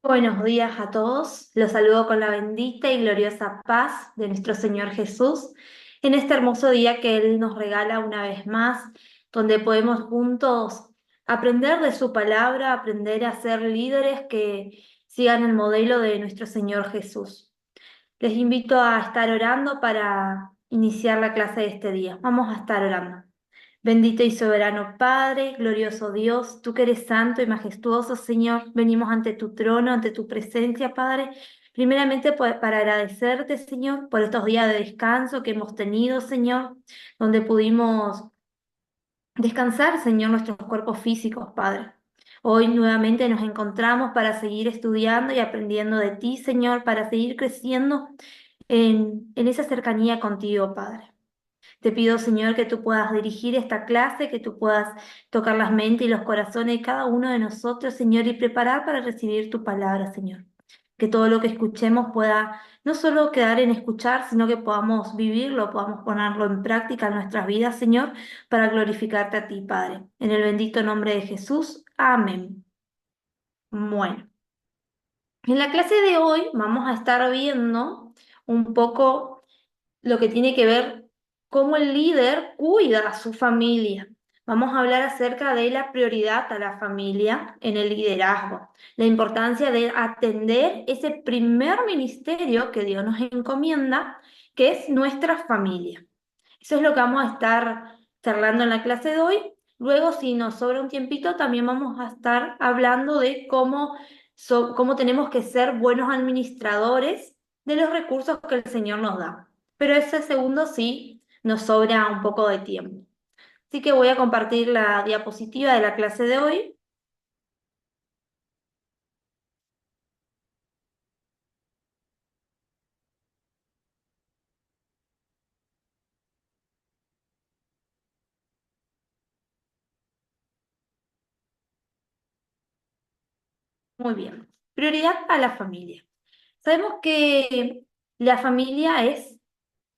Buenos días a todos. Los saludo con la bendita y gloriosa paz de nuestro Señor Jesús en este hermoso día que Él nos regala una vez más, donde podemos juntos aprender de su palabra, aprender a ser líderes que sigan el modelo de nuestro Señor Jesús. Les invito a estar orando para iniciar la clase de este día. Vamos a estar orando. Bendito y soberano Padre, glorioso Dios, tú que eres santo y majestuoso, Señor, venimos ante tu trono, ante tu presencia, Padre, primeramente para agradecerte, Señor, por estos días de descanso que hemos tenido, Señor, donde pudimos descansar, Señor, nuestros cuerpos físicos, Padre. Hoy nuevamente nos encontramos para seguir estudiando y aprendiendo de ti, Señor, para seguir creciendo en esa cercanía contigo, Padre. Te pido, Señor, que tú puedas dirigir esta clase, que tú puedas tocar las mentes y los corazones de cada uno de nosotros, Señor, y preparar para recibir tu palabra, Señor. Que todo lo que escuchemos pueda no solo quedar en escuchar, sino que podamos vivirlo, podamos ponerlo en práctica en nuestras vidas, Señor, para glorificarte a ti, Padre. En el bendito nombre de Jesús. Amén. Bueno, en la clase de hoy vamos a estar viendo un poco lo que tiene que ver cómo el líder cuida a su familia. Vamos a hablar acerca de la prioridad a la familia en el liderazgo, la importancia de atender ese primer ministerio que Dios nos encomienda, que es nuestra familia. Eso es lo que vamos a estar charlando en la clase de hoy. Luego, si nos sobra un tiempito, también vamos a estar hablando de cómo tenemos que ser buenos administradores de los recursos que el Señor nos da. Pero ese segundo sí nos sobra un poco de tiempo. Así que voy a compartir la diapositiva de la clase de hoy. Muy bien. Prioridad a la familia. Sabemos que la familia es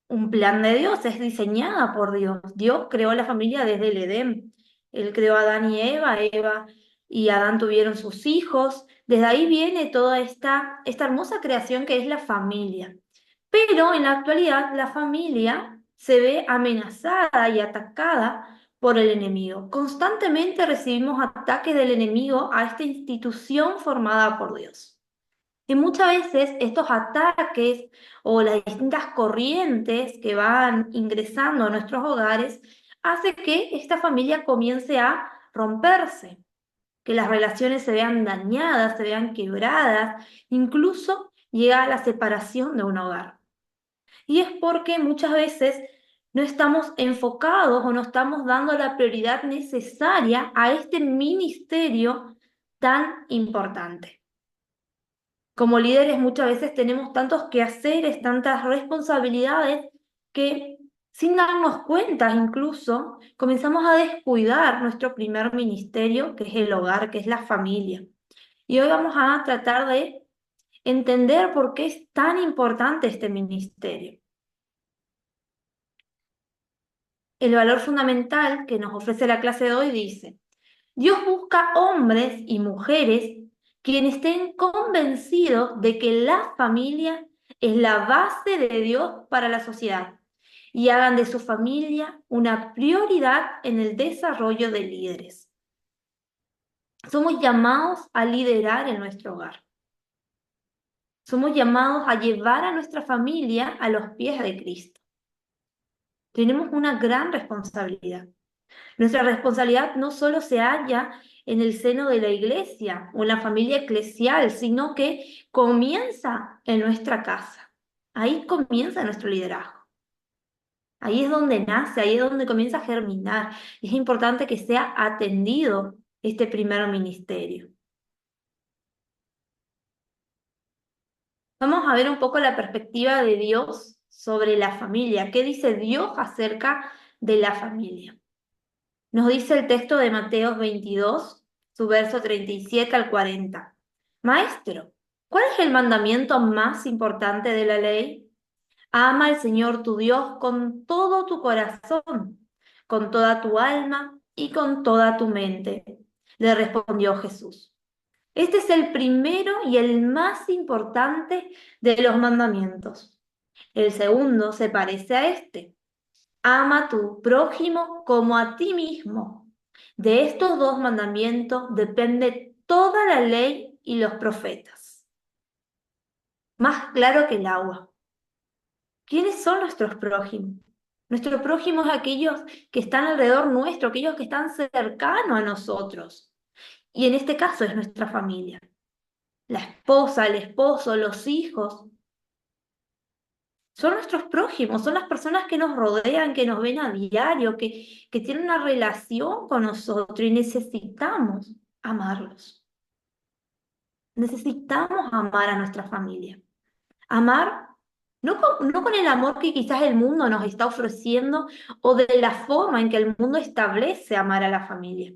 un plan de Dios, es diseñada por Dios. Dios creó la familia desde el Edén. Él creó a Adán y Eva y Adán tuvieron sus hijos. Desde ahí viene toda esta hermosa creación que es la familia. Pero en la actualidad la familia se ve amenazada y atacada por el enemigo. Constantemente recibimos ataques del enemigo a esta institución formada por Dios. Y muchas veces estos ataques o las distintas corrientes que van ingresando a nuestros hogares hace que esta familia comience a romperse, que las relaciones se vean dañadas, se vean quebradas, incluso llega a la separación de un hogar. Y es porque muchas veces no estamos enfocados o no estamos dando la prioridad necesaria a este ministerio tan importante. Como líderes muchas veces tenemos tantos quehaceres, tantas responsabilidades que sin darnos cuenta incluso comenzamos a descuidar nuestro primer ministerio, que es el hogar, que es la familia. Y hoy vamos a tratar de entender por qué es tan importante este ministerio. El valor fundamental que nos ofrece la clase de hoy dice: Dios busca hombres y mujeres quienes estén convencidos de que la familia es la base de Dios para la sociedad y hagan de su familia una prioridad en el desarrollo de líderes. Somos llamados a liderar en nuestro hogar. Somos llamados a llevar a nuestra familia a los pies de Cristo. Tenemos una gran responsabilidad. Nuestra responsabilidad no solo se halla en el seno de la iglesia o en la familia eclesial, sino que comienza en nuestra casa. Ahí comienza nuestro liderazgo. Ahí es donde nace, ahí es donde comienza a germinar. Y es importante que sea atendido este primer ministerio. Vamos a ver un poco la perspectiva de Dios sobre la familia. ¿Qué dice Dios acerca de la familia? Nos dice el texto de Mateo 22, su verso 37 al 40. Maestro, ¿cuál es el mandamiento más importante de la ley? Ama al Señor tu Dios con todo tu corazón, con toda tu alma y con toda tu mente. Le respondió Jesús. Este es el primero y el más importante de los mandamientos. El segundo se parece a este. Ama a tu prójimo como a ti mismo. De estos dos mandamientos depende toda la ley y los profetas. Más claro que el agua. ¿Quiénes son nuestros prójimos? Nuestro prójimo es aquellos que están alrededor nuestro, aquellos que están cercanos a nosotros. Y en este caso es nuestra familia. La esposa, el esposo, los hijos. Son nuestros prójimos, son las personas que nos rodean, que nos ven a diario, que tienen una relación con nosotros y necesitamos amarlos. Necesitamos amar a nuestra familia. Amar no con el amor que quizás el mundo nos está ofreciendo o de la forma en que el mundo establece amar a la familia,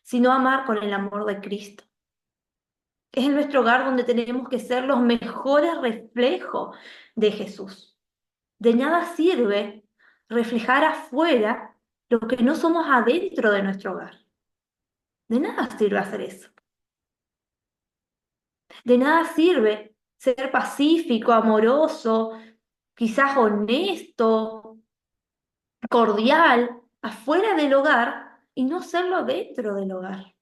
sino amar con el amor de Cristo. Es en nuestro hogar donde tenemos que ser los mejores reflejos de Jesús. De nada sirve reflejar afuera lo que no somos adentro de nuestro hogar. De nada sirve hacer eso. De nada sirve ser pacífico, amoroso, quizás honesto, cordial, afuera del hogar y no serlo dentro del hogar.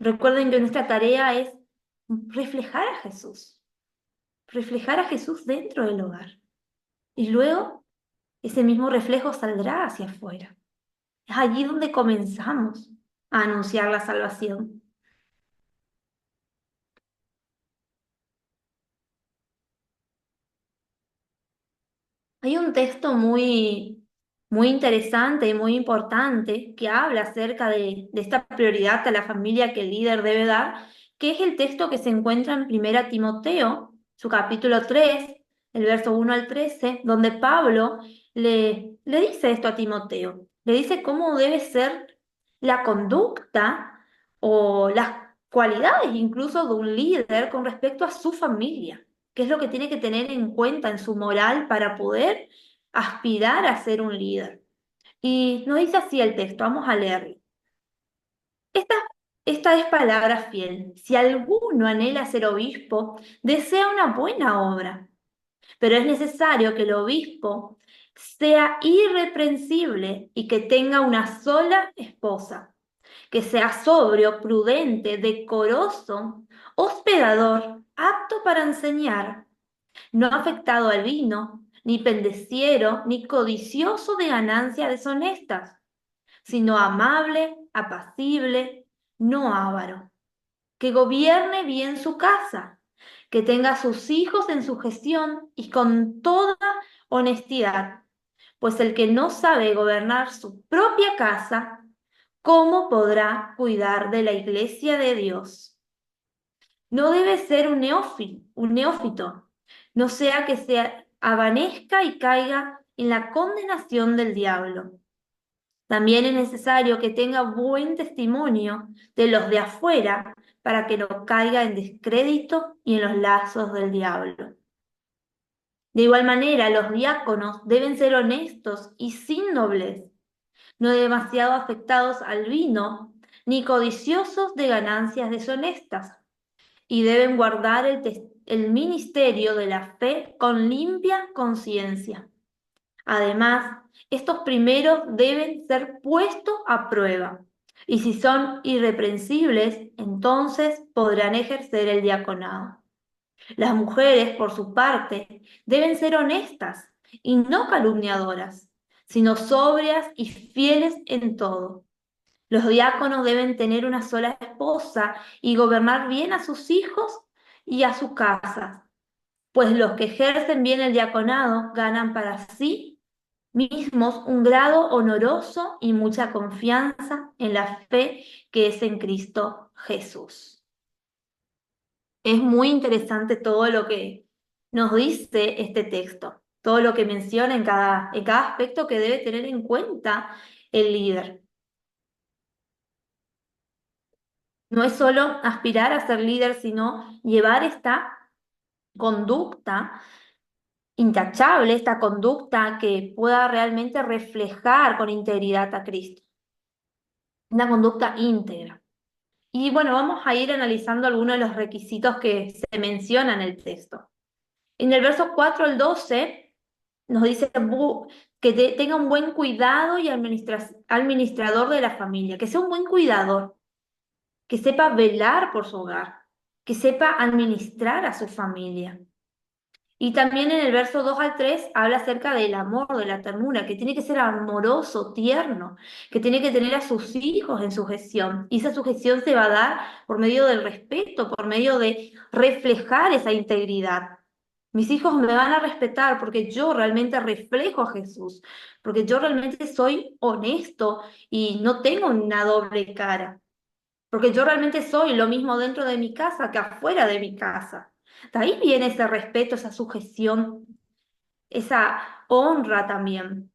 Recuerden que nuestra tarea es reflejar a Jesús dentro del hogar. Y luego ese mismo reflejo saldrá hacia afuera. Es allí donde comenzamos a anunciar la salvación. Hay un texto muy interesante y muy importante que habla acerca de esta prioridad a la familia que el líder debe dar, que es el texto que se encuentra en Primera Timoteo, su capítulo 3, el verso 1 al 13, donde Pablo le dice esto a Timoteo. Le dice cómo debe ser la conducta o las cualidades incluso de un líder con respecto a su familia. ¿Qué es lo que tiene que tener en cuenta en su moral para poder aspirar a ser un líder? Y nos dice así el texto, vamos a leerlo. Esta, esta es palabra fiel. Si alguno anhela ser obispo, desea una buena obra, pero es necesario que el obispo sea irreprensible y que tenga una sola esposa, que sea sobrio, prudente, decoroso, hospedador, apto para enseñar, no afectado al vino, ni pendeciero, ni codicioso de ganancias deshonestas, sino amable, apacible, no avaro, que gobierne bien su casa, que tenga a sus hijos en su gestión y con toda honestidad, pues el que no sabe gobernar su propia casa, ¿cómo podrá cuidar de la iglesia de Dios? No debe ser un neófito, no sea que se avanezca y caiga en la condenación del diablo. También es necesario que tenga buen testimonio de los de afuera para que no caiga en descrédito y en los lazos del diablo. De igual manera, los diáconos deben ser honestos y sin doblez, no demasiado afectados al vino, ni codiciosos de ganancias deshonestas, y deben guardar el ministerio de la fe con limpia conciencia. Además, estos primeros deben ser puestos a prueba, y si son irreprensibles, entonces podrán ejercer el diaconado. Las mujeres, por su parte, deben ser honestas y no calumniadoras, sino sobrias y fieles en todo. Los diáconos deben tener una sola esposa y gobernar bien a sus hijos y a sus casas, pues los que ejercen bien el diaconado ganan para sí mismos un grado honoroso y mucha confianza en la fe que es en Cristo Jesús. Es muy interesante todo lo que nos dice este texto, todo lo que menciona en cada aspecto que debe tener en cuenta el líder. No es solo aspirar a ser líder, sino llevar esta conducta intachable, esta conducta que pueda realmente reflejar con integridad a Cristo. Una conducta íntegra. Y bueno, vamos a ir analizando algunos de los requisitos que se mencionan en el texto. En el verso 4 al 12 nos dice que tenga un buen cuidado y administrador de la familia, que sea un buen cuidador, que sepa velar por su hogar, que sepa administrar a su familia. Y también en el verso 2 al 3 habla acerca del amor, de la ternura, que tiene que ser amoroso, tierno, que tiene que tener a sus hijos en sujeción. Y esa sujeción se va a dar por medio del respeto, por medio de reflejar esa integridad. Mis hijos me van a respetar porque yo realmente reflejo a Jesús, porque yo realmente soy honesto y no tengo una doble cara, porque yo realmente soy lo mismo dentro de mi casa que afuera de mi casa. De ahí viene ese respeto, esa sujeción, esa honra también.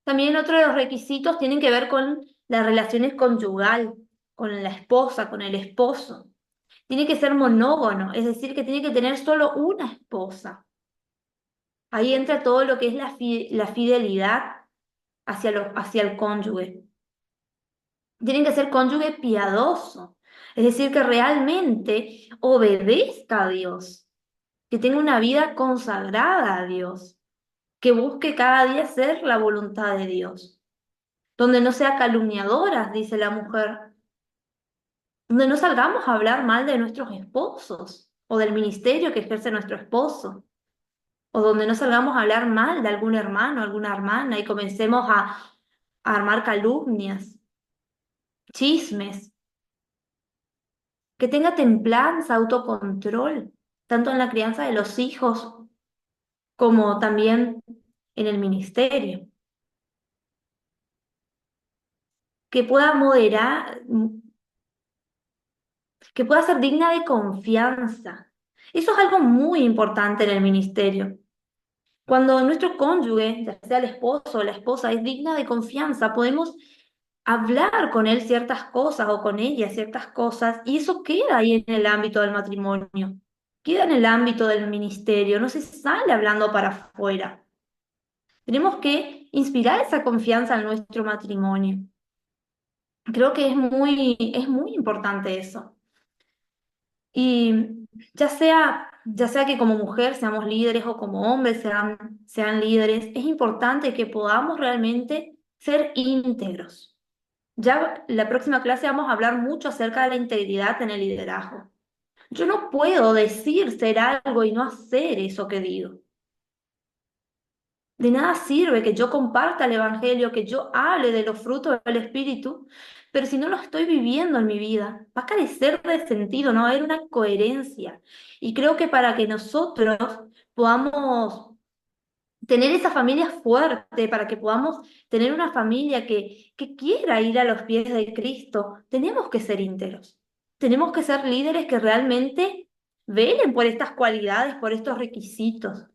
También otro de los requisitos tienen que ver con las relaciones conyugal, con la esposa, con el esposo. Tiene que ser monógamo, es decir, que tiene que tener solo una esposa. Ahí entra todo lo que es la fidelidad hacia el cónyuge. Tienen que ser cónyuge piadoso, es decir, que realmente obedezca a Dios, que tenga una vida consagrada a Dios, que busque cada día hacer la voluntad de Dios, donde no sea calumniadoras, dice la mujer, donde no salgamos a hablar mal de nuestros esposos o del ministerio que ejerce nuestro esposo, o donde no salgamos a hablar mal de algún hermano, alguna hermana y comencemos a armar calumnias, chismes, que tenga templanza, autocontrol, tanto en la crianza de los hijos como también en el ministerio, que pueda moderar, que pueda ser digna de confianza. Eso es algo muy importante en el ministerio. Cuando nuestro cónyuge, ya sea el esposo o la esposa, es digna de confianza, podemos hablar con él ciertas cosas o con ella ciertas cosas y eso queda ahí en el ámbito del matrimonio, queda en el ámbito del ministerio, no se sale hablando para afuera. Tenemos que inspirar esa confianza en nuestro matrimonio. Creo que es muy importante eso. Y ya sea que como mujer seamos líderes o como hombres sean líderes, es importante que podamos realmente ser íntegros. Ya la próxima clase vamos a hablar mucho acerca de la integridad en el liderazgo. Yo no puedo decir ser algo y no hacer eso que digo. De nada sirve que yo comparta el Evangelio, que yo hable de los frutos del Espíritu, pero si no lo estoy viviendo en mi vida, va a carecer de sentido, no va a haber una coherencia. Y creo que para que nosotros podamos tener esa familia fuerte, para que podamos tener una familia que quiera ir a los pies de Cristo, tenemos que ser íntegros. Tenemos que ser líderes que realmente velen por estas cualidades, por estos requisitos,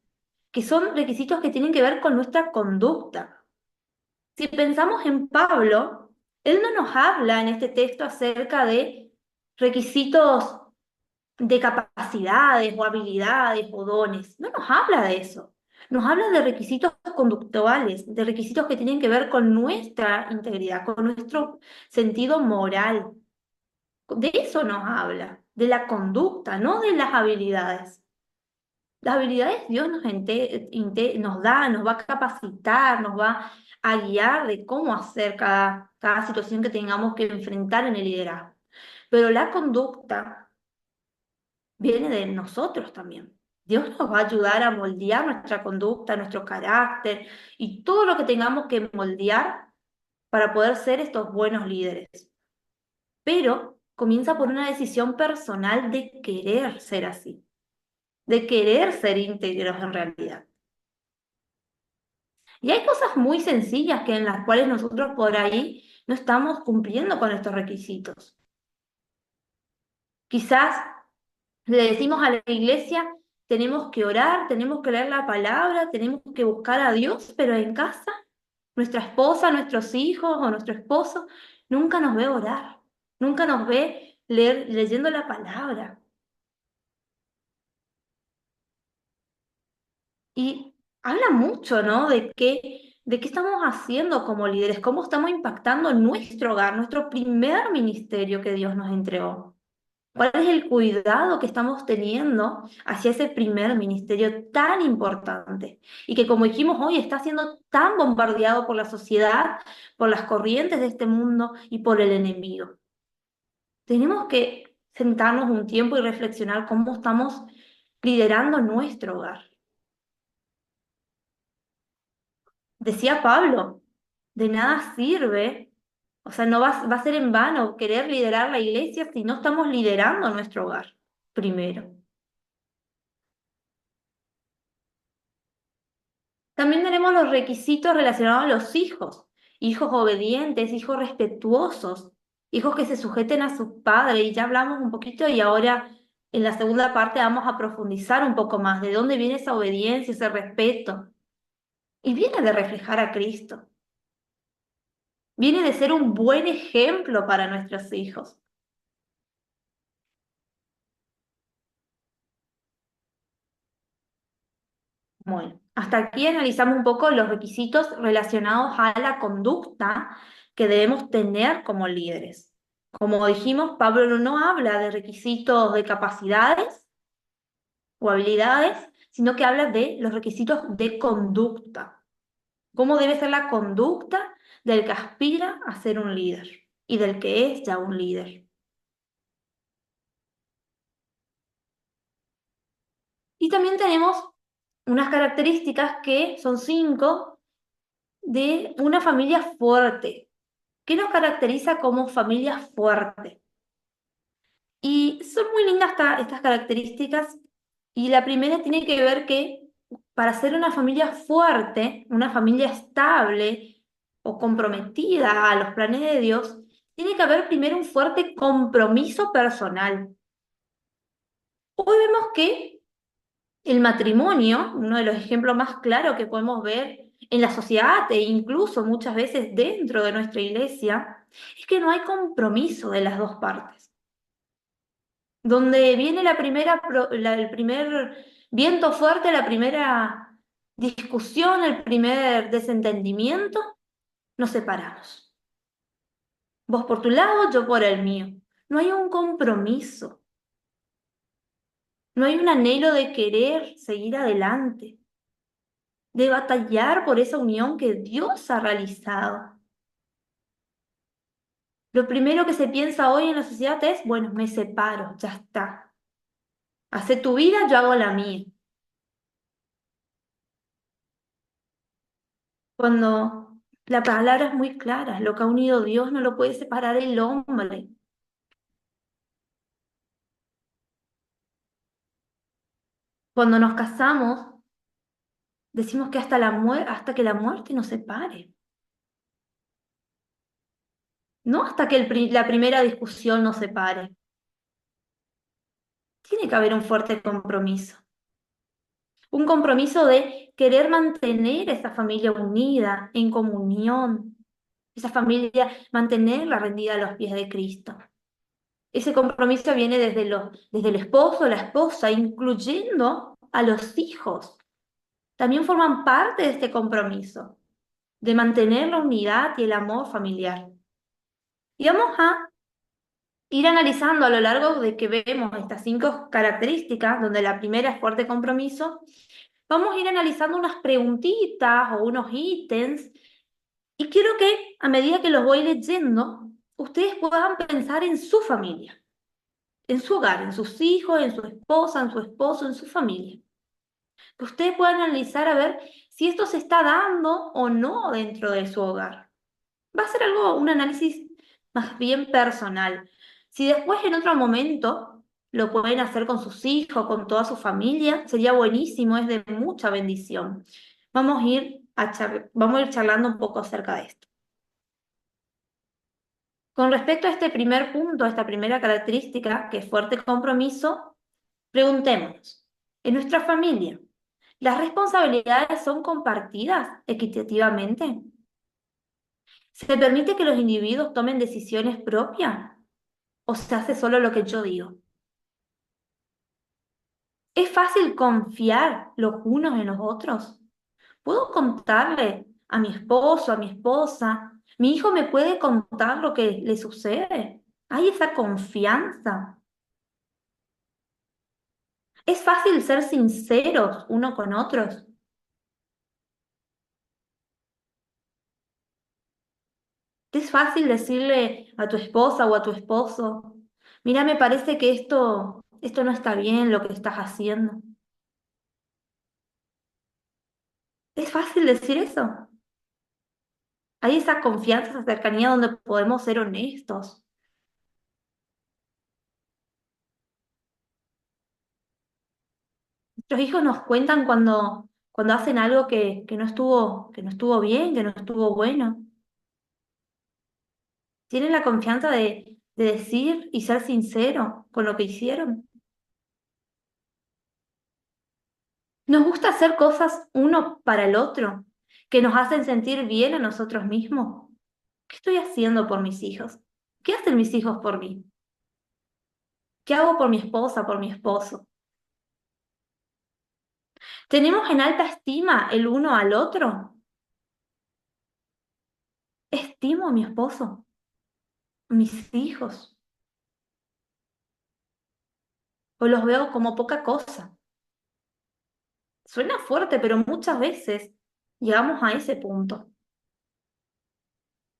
que son requisitos que tienen que ver con nuestra conducta. Si pensamos en Pablo, él no nos habla en este texto acerca de requisitos de capacidades o habilidades o dones. No nos habla de eso. Nos habla de requisitos conductuales, de requisitos que tienen que ver con nuestra integridad, con nuestro sentido moral. De eso nos habla, de la conducta, no de las habilidades. Las habilidades Dios nos da, nos va a capacitar, nos va a guiar de cómo hacer cada situación que tengamos que enfrentar en el liderazgo. Pero la conducta viene de nosotros también. Dios nos va a ayudar a moldear nuestra conducta, nuestro carácter y todo lo que tengamos que moldear para poder ser estos buenos líderes. Pero comienza por una decisión personal de querer ser así, de querer ser íntegros en realidad. Y hay cosas muy sencillas que en las cuales nosotros por ahí no estamos cumpliendo con estos requisitos. Quizás le decimos a la iglesia, tenemos que orar, tenemos que leer la palabra, tenemos que buscar a Dios, pero en casa, nuestra esposa, nuestros hijos o nuestro esposo nunca nos ve orar, nunca nos ve leyendo la palabra. Y habla mucho, ¿no? De que de qué estamos haciendo como líderes, cómo estamos impactando en nuestro hogar, nuestro primer ministerio que Dios nos entregó. ¿Cuál es el cuidado que estamos teniendo hacia ese primer ministerio tan importante? Y que, como dijimos hoy, está siendo tan bombardeado por la sociedad, por las corrientes de este mundo y por el enemigo. Tenemos que sentarnos un tiempo y reflexionar cómo estamos liderando nuestro hogar. Decía Pablo, de nada sirve, o sea, no va a ser en vano querer liderar la iglesia si no estamos liderando nuestro hogar primero. También tenemos los requisitos relacionados a los hijos, hijos obedientes, hijos respetuosos, hijos que se sujeten a sus padres, y ya hablamos un poquito y ahora en la segunda parte vamos a profundizar un poco más de dónde viene esa obediencia, ese respeto. Y viene de reflejar a Cristo, viene de ser un buen ejemplo para nuestros hijos. Bueno, hasta aquí analizamos un poco los requisitos relacionados a la conducta que debemos tener como líderes. Como dijimos, Pablo no habla de requisitos de capacidades o habilidades, sino que habla de los requisitos de conducta. ¿Cómo debe ser la conducta del que aspira a ser un líder y del que es ya un líder? Y también tenemos unas características que son 5 de una familia fuerte. ¿Qué nos caracteriza como familia fuerte? Y son muy lindas estas características. Y la primera tiene que ver que para ser una familia fuerte, una familia estable o comprometida a los planes de Dios, tiene que haber primero un fuerte compromiso personal. Hoy vemos que el matrimonio, uno de los ejemplos más claros que podemos ver en la sociedad e incluso muchas veces dentro de nuestra iglesia, es que no hay compromiso de las dos partes. Donde viene el primer viento fuerte, la primera discusión, el primer desentendimiento, nos separamos. Vos por tu lado, yo por el mío. No hay un compromiso, no hay un anhelo de querer seguir adelante, de batallar por esa unión que Dios ha realizado. Lo primero que se piensa hoy en la sociedad es, bueno, me separo, ya está. Hacé tu vida, yo hago la mía. Cuando la palabra es muy clara, lo que ha unido Dios no lo puede separar el hombre. Cuando nos casamos, decimos que hasta que la muerte nos separe, no hasta que la primera discusión nos separe. Tiene que haber un fuerte compromiso. Un compromiso de querer mantener esa familia unida, en comunión, esa familia, mantenerla rendida a los pies de Cristo. Ese compromiso viene desde el esposo, la esposa, incluyendo a los hijos. También forman parte de este compromiso, de mantener la unidad y el amor familiar. Y vamos a ir analizando a lo largo de que vemos estas 5 características, donde la primera es fuerte compromiso, vamos a ir analizando unas preguntitas o unos ítems, y quiero que a medida que los voy leyendo, ustedes puedan pensar en su familia, en su hogar, en sus hijos, en su esposa, en su esposo, en su familia. Que ustedes puedan analizar a ver si esto se está dando o no dentro de su hogar. Va a ser un análisis más bien personal. Si después en otro momento lo pueden hacer con sus hijos, con toda su familia, sería buenísimo, es de mucha bendición. Vamos a ir charlando un poco acerca de esto. Con respecto a este primer punto, a esta primera característica, que es fuerte compromiso, preguntémonos, ¿en nuestra familia las responsabilidades son compartidas equitativamente? ¿Se permite que los individuos tomen decisiones propias o se hace solo lo que yo digo? ¿Es fácil confiar los unos en los otros? ¿Puedo contarle a mi esposo, a mi esposa. Mi hijo me puede contar lo que le sucede. Hay esa confianza. Es fácil ser sinceros uno con otros. Es fácil decirle a tu esposa o a tu esposo, mira, me parece que esto no está bien lo que estás haciendo. Es fácil decir eso. Hay esa confianza, esa cercanía donde podemos ser honestos. Nuestros hijos nos cuentan cuando hacen algo que no estuvo bien, que no estuvo bueno. Tienen la confianza de decir y ser sincero con lo que hicieron. Nos gusta hacer cosas uno para el otro que nos hacen sentir bien a nosotros mismos. ¿Qué estoy haciendo por mis hijos? ¿Qué hacen mis hijos por mí? ¿Qué hago por mi esposa, por mi esposo? ¿Tenemos en alta estima el uno al otro? Estimo a mi esposo, a mis hijos, o los veo como poca cosa. Suena fuerte, pero muchas veces llegamos a ese punto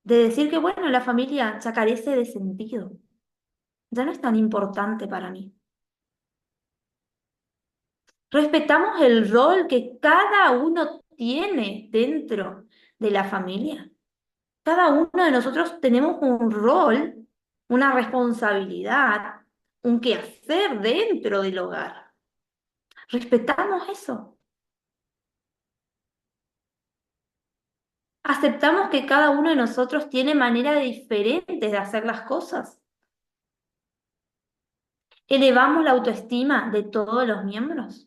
de decir que, bueno, la familia ya carece de sentido, ya no es tan importante para mí. Respetamos el rol que cada uno tiene dentro de la familia. Cada uno de nosotros tenemos un rol, una responsabilidad, un quehacer dentro del hogar. Respetamos eso. Aceptamos que cada uno de nosotros tiene maneras diferentes de hacer las cosas. Elevamos la autoestima de todos los miembros.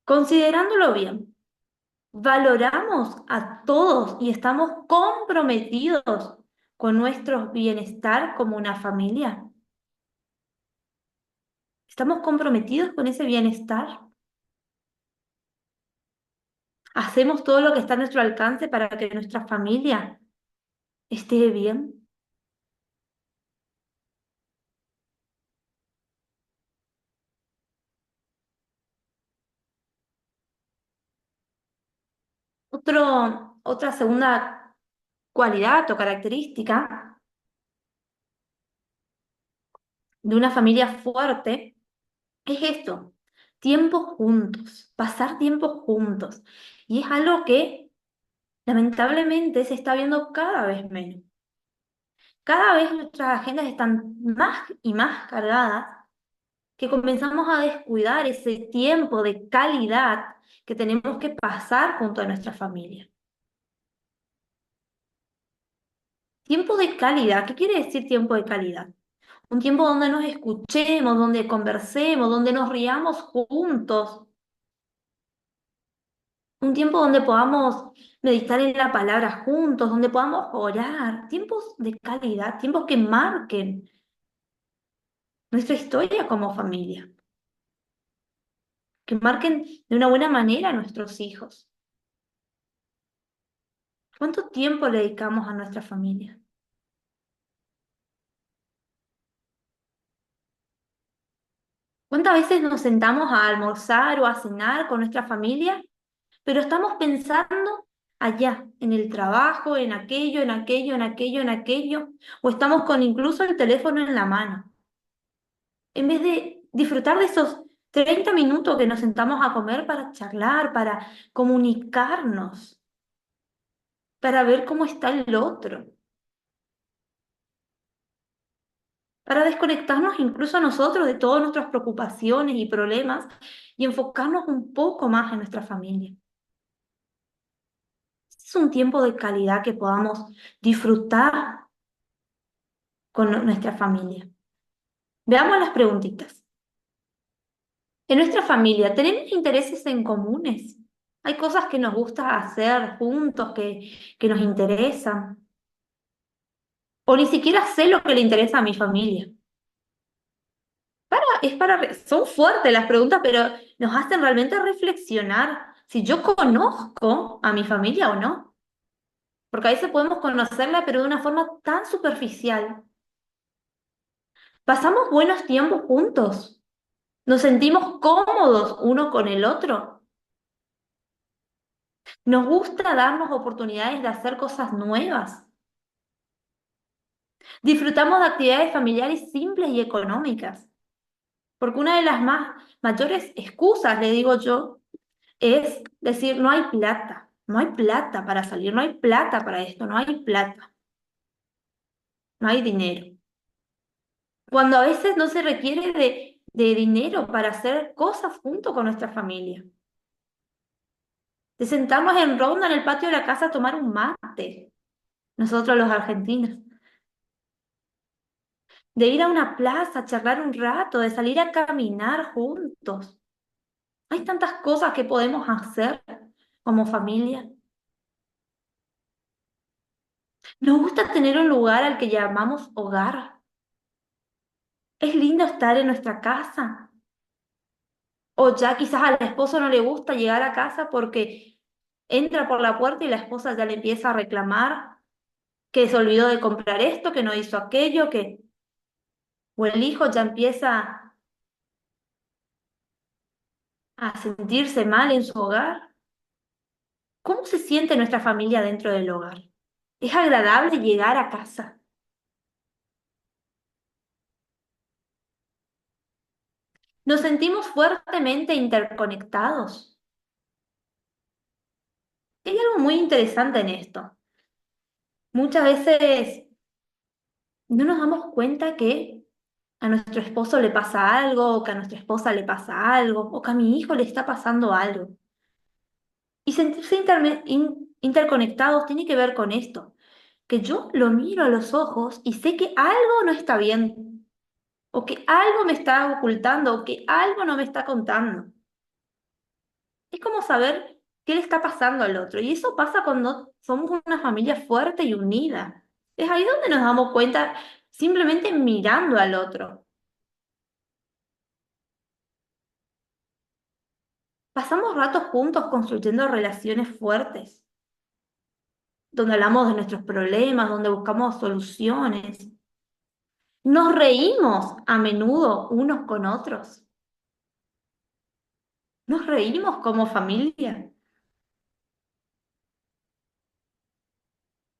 Considerándolo bien, valoramos a todos y estamos comprometidos con nuestro bienestar como una familia. ¿Estamos comprometidos con ese bienestar? ¿Hacemos todo lo que está a nuestro alcance para que nuestra familia esté bien? Otra segunda cualidad o característica de una familia fuerte es esto, tiempo juntos, pasar tiempo juntos. Y es algo que lamentablemente se está viendo cada vez menos. Cada vez nuestras agendas están más y más cargadas que comenzamos a descuidar ese tiempo de calidad que tenemos que pasar junto a nuestra familia. Tiempo de calidad, ¿qué quiere decir tiempo de calidad? Un tiempo donde nos escuchemos, donde conversemos, donde nos riamos juntos, un tiempo donde podamos meditar en la palabra juntos, donde podamos orar, tiempos de calidad, tiempos que marquen nuestra historia como familia, que marquen de una buena manera a nuestros hijos. ¿Cuánto tiempo le dedicamos a nuestra familia? ¿Cuántas veces nos sentamos a almorzar o a cenar con nuestra familia, pero estamos pensando allá, en el trabajo, en aquello, en aquello, en aquello, en aquello, o estamos con incluso el teléfono en la mano? En vez de disfrutar de esos 30 minutos que nos sentamos a comer para charlar, para comunicarnos, para ver cómo está el otro, para desconectarnos incluso nosotros de todas nuestras preocupaciones y problemas y enfocarnos un poco más en nuestra familia. Es un tiempo de calidad que podamos disfrutar con nuestra familia. Veamos las preguntitas. En nuestra familia, ¿tenemos intereses en comunes? ¿Hay cosas que nos gusta hacer juntos, que nos interesan? O ni siquiera sé lo que le interesa a mi familia. Son fuertes las preguntas, pero nos hacen realmente reflexionar si yo conozco a mi familia o no. Porque a veces podemos conocerla, pero de una forma tan superficial. Pasamos buenos tiempos juntos. Nos sentimos cómodos uno con el otro. Nos gusta darnos oportunidades de hacer cosas nuevas. Disfrutamos de actividades familiares simples y económicas. Porque una de las mayores excusas, le digo yo, es decir, no hay plata. No hay plata para salir, no hay plata para esto, no hay plata, no hay dinero. Cuando a veces no se requiere de dinero para hacer cosas junto con nuestra familia. De sentarnos en ronda en el patio de la casa a tomar un mate, nosotros los argentinos. De ir a una plaza a charlar un rato, de salir a caminar juntos. Hay tantas cosas que podemos hacer como familia. Nos gusta tener un lugar al que llamamos hogar. Es lindo estar en nuestra casa. O ya quizás al esposo no le gusta llegar a casa porque entra por la puerta y la esposa ya le empieza a reclamar que se olvidó de comprar esto, que no hizo aquello, que... O el hijo ya empieza a sentirse mal en su hogar. ¿Cómo se siente nuestra familia dentro del hogar? Es agradable llegar a casa. Nos sentimos fuertemente interconectados. Hay algo muy interesante en esto. Muchas veces no nos damos cuenta que a nuestro esposo le pasa algo, o que a nuestra esposa le pasa algo, o que a mi hijo le está pasando algo. Y sentirse interconectados tiene que ver con esto, que yo lo miro a los ojos y sé que algo no está bien, o que algo me está ocultando, o que algo no me está contando. Es como saber qué le está pasando al otro. Y eso pasa cuando somos una familia fuerte y unida. Es ahí donde nos damos cuenta simplemente mirando al otro. Pasamos ratos juntos construyendo relaciones fuertes, donde hablamos de nuestros problemas, donde buscamos soluciones. Nos reímos a menudo unos con otros. Nos reímos como familia.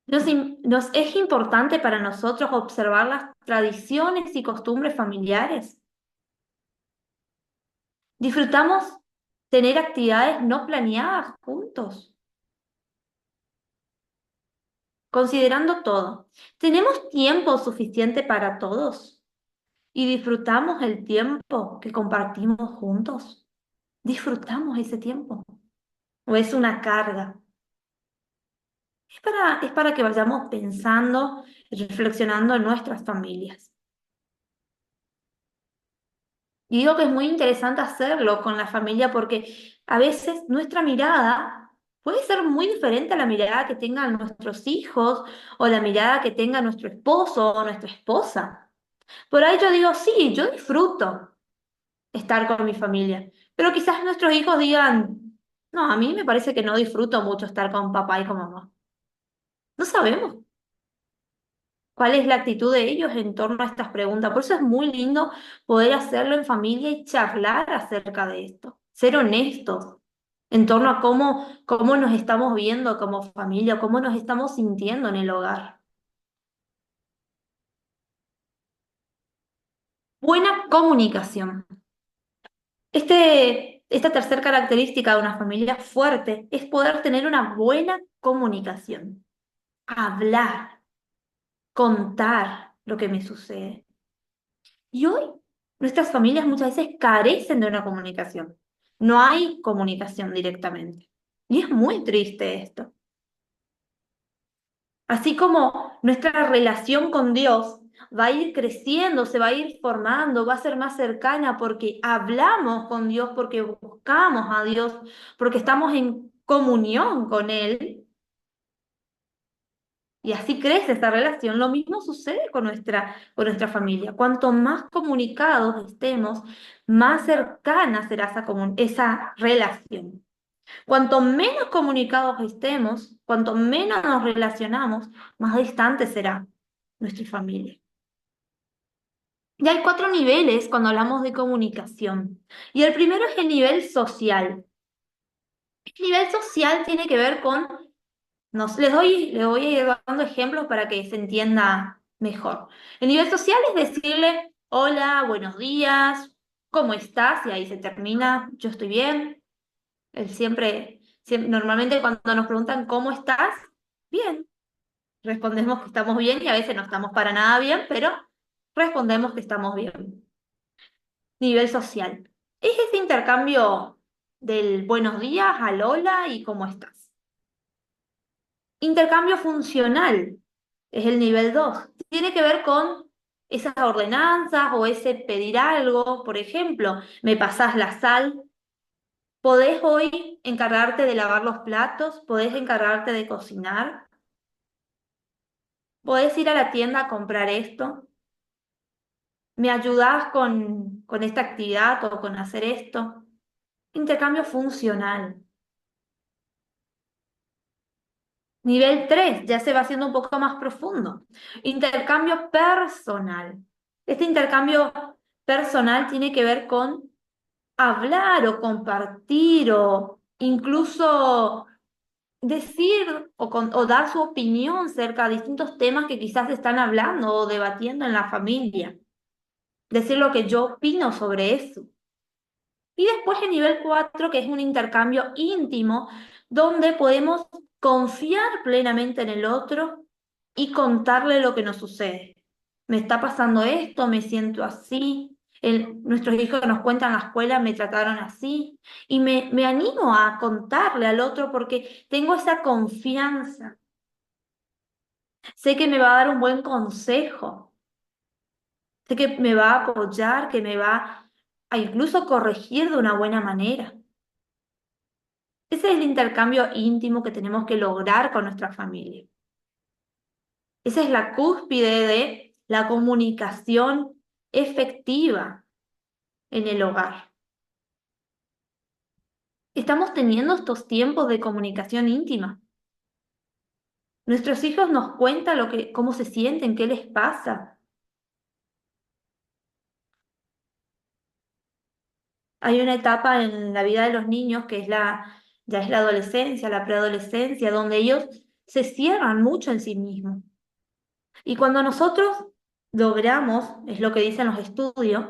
Nos es importante para nosotros observar las tradiciones y costumbres familiares. Disfrutamos tener actividades no planeadas juntos, considerando todo. ¿Tenemos tiempo suficiente para todos? ¿Y disfrutamos el tiempo que compartimos juntos? ¿Disfrutamos ese tiempo? ¿O es una carga? Es para que vayamos pensando y reflexionando en nuestras familias. Y digo que es muy interesante hacerlo con la familia porque a veces nuestra mirada puede ser muy diferente a la mirada que tengan nuestros hijos o la mirada que tenga nuestro esposo o nuestra esposa. Por ahí yo digo, sí, yo disfruto estar con mi familia, pero quizás nuestros hijos digan, no, a mí me parece que no disfruto mucho estar con papá y con mamá. No sabemos cuál es la actitud de ellos en torno a estas preguntas. Por eso es muy lindo poder hacerlo en familia y charlar acerca de esto, ser honestos en torno a cómo nos estamos viendo como familia, cómo nos estamos sintiendo en el hogar. Buena comunicación. Esta tercera característica de una familia fuerte es poder tener una buena comunicación, hablar, contar lo que me sucede. Y hoy nuestras familias muchas veces carecen de una comunicación. No hay comunicación directamente. Y es muy triste esto. Así como nuestra relación con Dios va a ir creciendo, se va a ir formando, va a ser más cercana porque hablamos con Dios, porque buscamos a Dios, porque estamos en comunión con Él. Y así crece esta relación. Lo mismo sucede con nuestra familia. Cuanto más comunicados estemos, más cercana será esa relación. Cuanto menos comunicados estemos, cuanto menos nos relacionamos, más distante será nuestra familia. Y hay 4 niveles cuando hablamos de comunicación. Y el primero es el nivel social. El nivel social tiene que ver con, les voy a ir dando ejemplos para que se entienda mejor. El nivel social es decirle, hola, buenos días, ¿cómo estás? Y ahí se termina, yo estoy bien. Normalmente cuando nos preguntan ¿cómo estás? Bien. Respondemos que estamos bien y a veces no estamos para nada bien, pero respondemos que estamos bien. Nivel social. Es ese intercambio del buenos días al hola y cómo estás. Intercambio funcional es el nivel 2. Tiene que ver con esas ordenanzas o ese pedir algo. Por ejemplo, me pasás la sal. ¿Podés hoy encargarte de lavar los platos? ¿Podés encargarte de cocinar? ¿Podés ir a la tienda a comprar esto? ¿Me ayudás con esta actividad o con hacer esto? Intercambio funcional. Nivel 3 ya se va haciendo un poco más profundo. Intercambio personal. Este intercambio personal tiene que ver con hablar o compartir o incluso decir o dar su opinión cerca de distintos temas que quizás están hablando o debatiendo en la familia. Decir lo que yo opino sobre eso. Y después el nivel 4 que es un intercambio íntimo, donde podemos confiar plenamente en el otro y contarle lo que nos sucede. Me está pasando esto, me siento así. Nuestros hijos nos cuentan en la escuela, me trataron así. Y me animo a contarle al otro porque tengo esa confianza. Sé que me va a dar un buen consejo. Sé que me va a apoyar, que me va a incluso corregir de una buena manera. Ese es el intercambio íntimo que tenemos que lograr con nuestra familia. Esa es la cúspide de la comunicación efectiva en el hogar. Estamos teniendo estos tiempos de comunicación íntima. Nuestros hijos nos cuentan cómo se sienten, qué les pasa. Hay una etapa en la vida de los niños que ya es la adolescencia, la preadolescencia, donde ellos se cierran mucho en sí mismos. Y cuando nosotros logramos, es lo que dicen los estudios,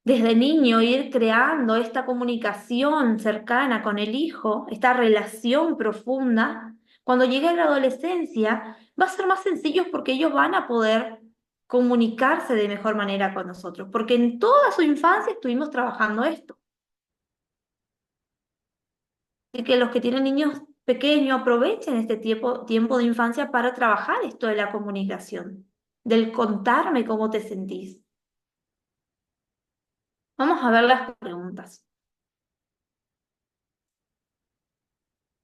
desde niño ir creando esta comunicación cercana con el hijo, esta relación profunda, cuando llegue a la adolescencia va a ser más sencillo porque ellos van a poder comunicarse de mejor manera con nosotros, porque en toda su infancia estuvimos trabajando esto. Así que los que tienen niños pequeños aprovechen este tiempo de infancia para trabajar esto de la comunicación, del contarme cómo te sentís. Vamos a ver las preguntas.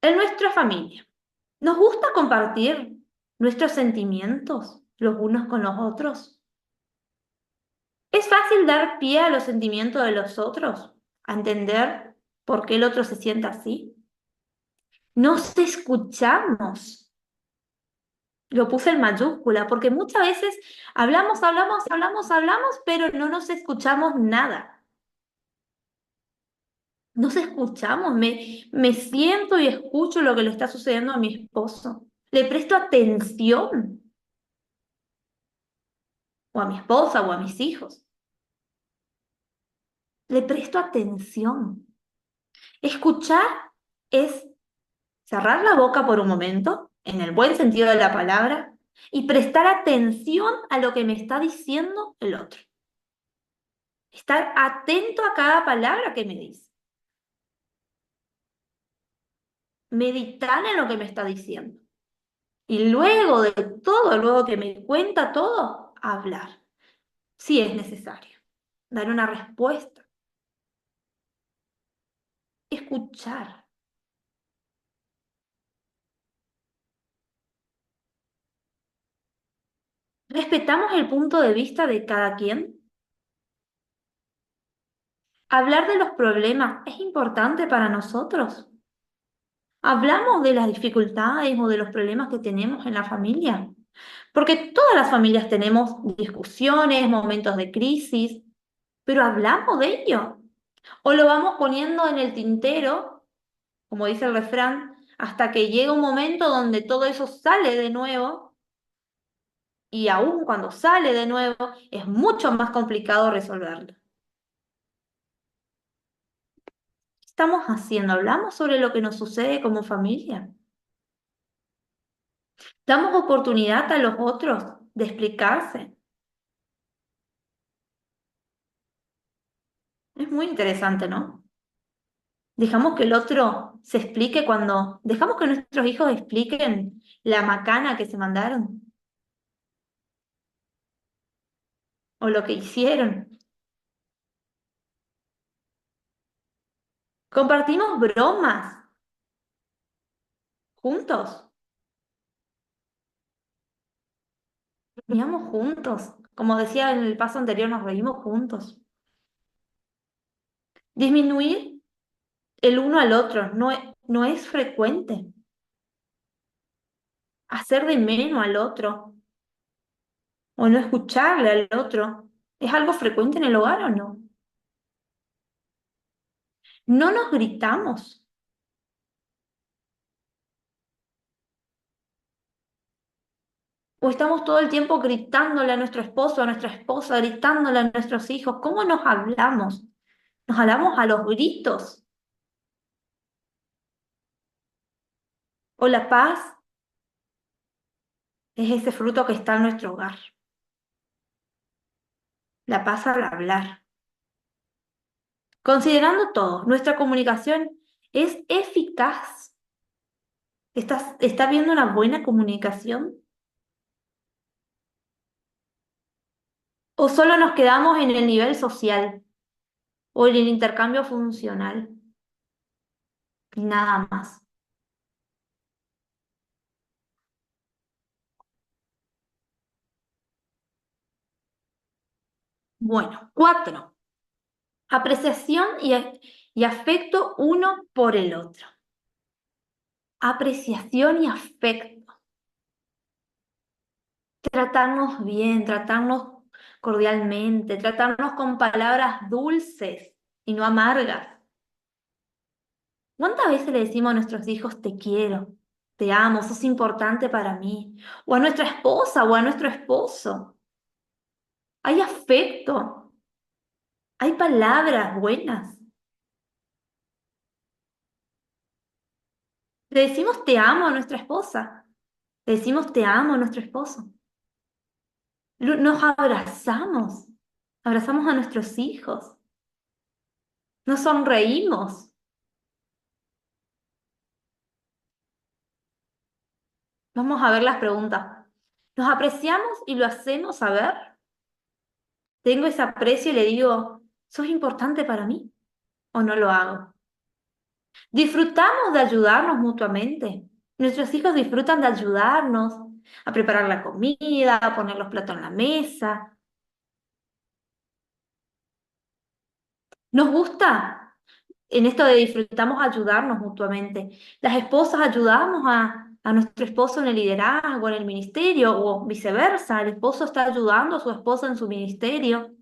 En nuestra familia, ¿nos gusta compartir nuestros sentimientos los unos con los otros? ¿Es fácil dar pie a los sentimientos de los otros? ¿A entender por qué el otro se siente así? Nos escuchamos. Lo puse en mayúscula porque muchas veces hablamos, pero no nos escuchamos nada. Nos escuchamos, me siento y escucho lo que le está sucediendo a mi esposo. Le presto atención, o a mi esposa, o a mis hijos. Le presto atención. Escuchar es cerrar la boca por un momento, en el buen sentido de la palabra, y prestar atención a lo que me está diciendo el otro. Estar atento a cada palabra que me dice. Meditar en lo que me está diciendo. Y luego de todo, luego que me cuenta todo, hablar, si es necesario. Dar una respuesta. Escuchar. ¿Respetamos el punto de vista de cada quien? ¿Hablar de los problemas es importante para nosotros? ¿Hablamos de las dificultades o de los problemas que tenemos en la familia? Porque todas las familias tenemos discusiones, momentos de crisis, pero ¿hablamos de ello? ¿O lo vamos poniendo en el tintero, como dice el refrán, hasta que llega un momento donde todo eso sale de nuevo y aún cuando sale de nuevo es mucho más complicado resolverlo? ¿Qué estamos haciendo? ¿Hablamos sobre lo que nos sucede como familia? ¿Damos oportunidad a los otros de explicarse? Es muy interesante, ¿no? Dejamos que el otro se explique cuando... Dejamos que nuestros hijos expliquen la macana que se mandaron o lo que hicieron. Compartimos bromas juntos. Reíamos juntos. Como decía en el paso anterior, nos reímos juntos. Disminuir el uno al otro no es frecuente. Hacer de menos al otro o no escucharle al otro. ¿Es algo frecuente en el hogar o no? No nos gritamos o estamos todo el tiempo gritándole a nuestro esposo, a nuestra esposa, gritándole a nuestros hijos. ¿Cómo nos hablamos? Nos hablamos a los gritos. O la paz es ese fruto que está en nuestro hogar. La paz al hablar. Considerando todo, nuestra comunicación es eficaz. ¿Está viendo una buena comunicación? ¿O solo nos quedamos en el nivel social o en el intercambio funcional y nada más? Bueno, cuatro. Apreciación y afecto uno por el otro. Apreciación y afecto. Tratarnos bien, tratarnos cordialmente, tratarnos con palabras dulces y no amargas. ¿Cuántas veces le decimos a nuestros hijos, te quiero, te amo, sos importante para mí? O a nuestra esposa o a nuestro esposo. Hay afecto, hay palabras buenas. Le decimos te amo a nuestra esposa, le decimos te amo a nuestro esposo. Nos abrazamos a nuestros hijos, nos sonreímos. Vamos a ver las preguntas. ¿Nos apreciamos y lo hacemos saber? ¿Tengo ese aprecio y le digo, sos importante para mí? ¿O no lo hago? ¿Disfrutamos de ayudarnos mutuamente? Nuestros hijos disfrutan de ayudarnos a preparar la comida, a poner los platos en la mesa. ¿Nos gusta en esto de disfrutamos ayudarnos mutuamente? Las esposas ayudamos a nuestro esposo en el liderazgo, en el ministerio, o viceversa. El esposo está ayudando a su esposa en su ministerio.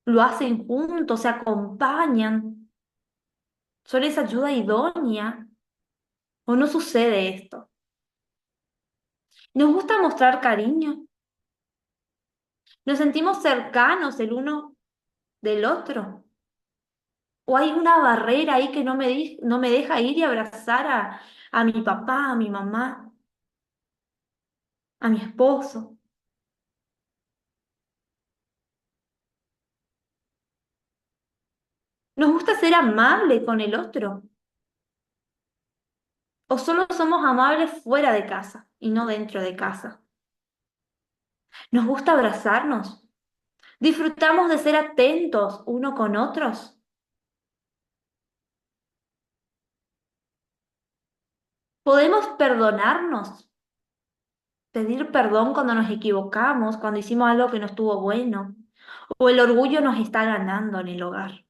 Lo hacen juntos, se acompañan. Son esa ayuda idónea. ¿O no sucede esto? ¿Nos gusta mostrar cariño? ¿Nos sentimos cercanos el uno del otro? ¿O hay una barrera ahí que no me deja ir y abrazar a mi papá, a mi mamá, a mi esposo? ¿Nos gusta ser amable con el otro? ¿O solo somos amables fuera de casa y no dentro de casa? ¿Nos gusta abrazarnos? ¿Disfrutamos de ser atentos uno con otros? ¿Podemos perdonarnos? Pedir perdón cuando nos equivocamos, cuando hicimos algo que no estuvo bueno, o el orgullo nos está ganando en el hogar.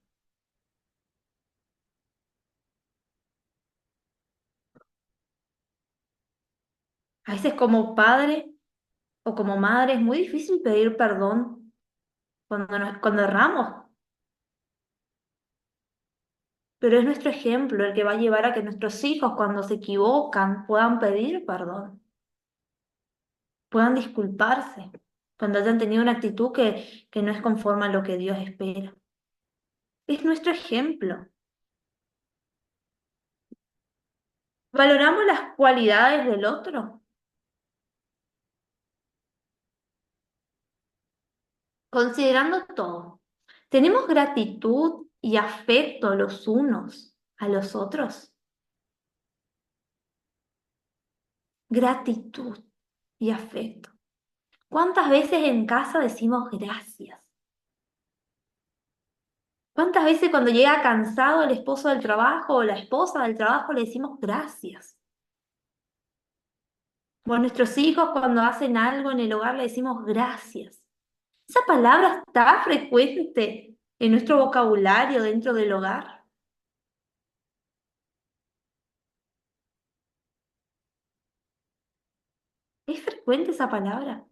A veces como padre o como madre es muy difícil pedir perdón cuando erramos, pero es nuestro ejemplo el que va a llevar a que nuestros hijos cuando se equivocan puedan pedir perdón, puedan disculparse, cuando hayan tenido una actitud que no es conforme a lo que Dios espera. Es nuestro ejemplo. ¿Valoramos las cualidades del otro? Considerando todo, ¿tenemos gratitud y afecto los unos a los otros? Gratitud y afecto. ¿Cuántas veces en casa decimos gracias? ¿Cuántas veces cuando llega cansado el esposo del trabajo o la esposa del trabajo le decimos gracias? O a nuestros hijos cuando hacen algo en el hogar le decimos gracias. Esa palabra está frecuente en nuestro vocabulario dentro del hogar. ¿Es frecuente esa palabra?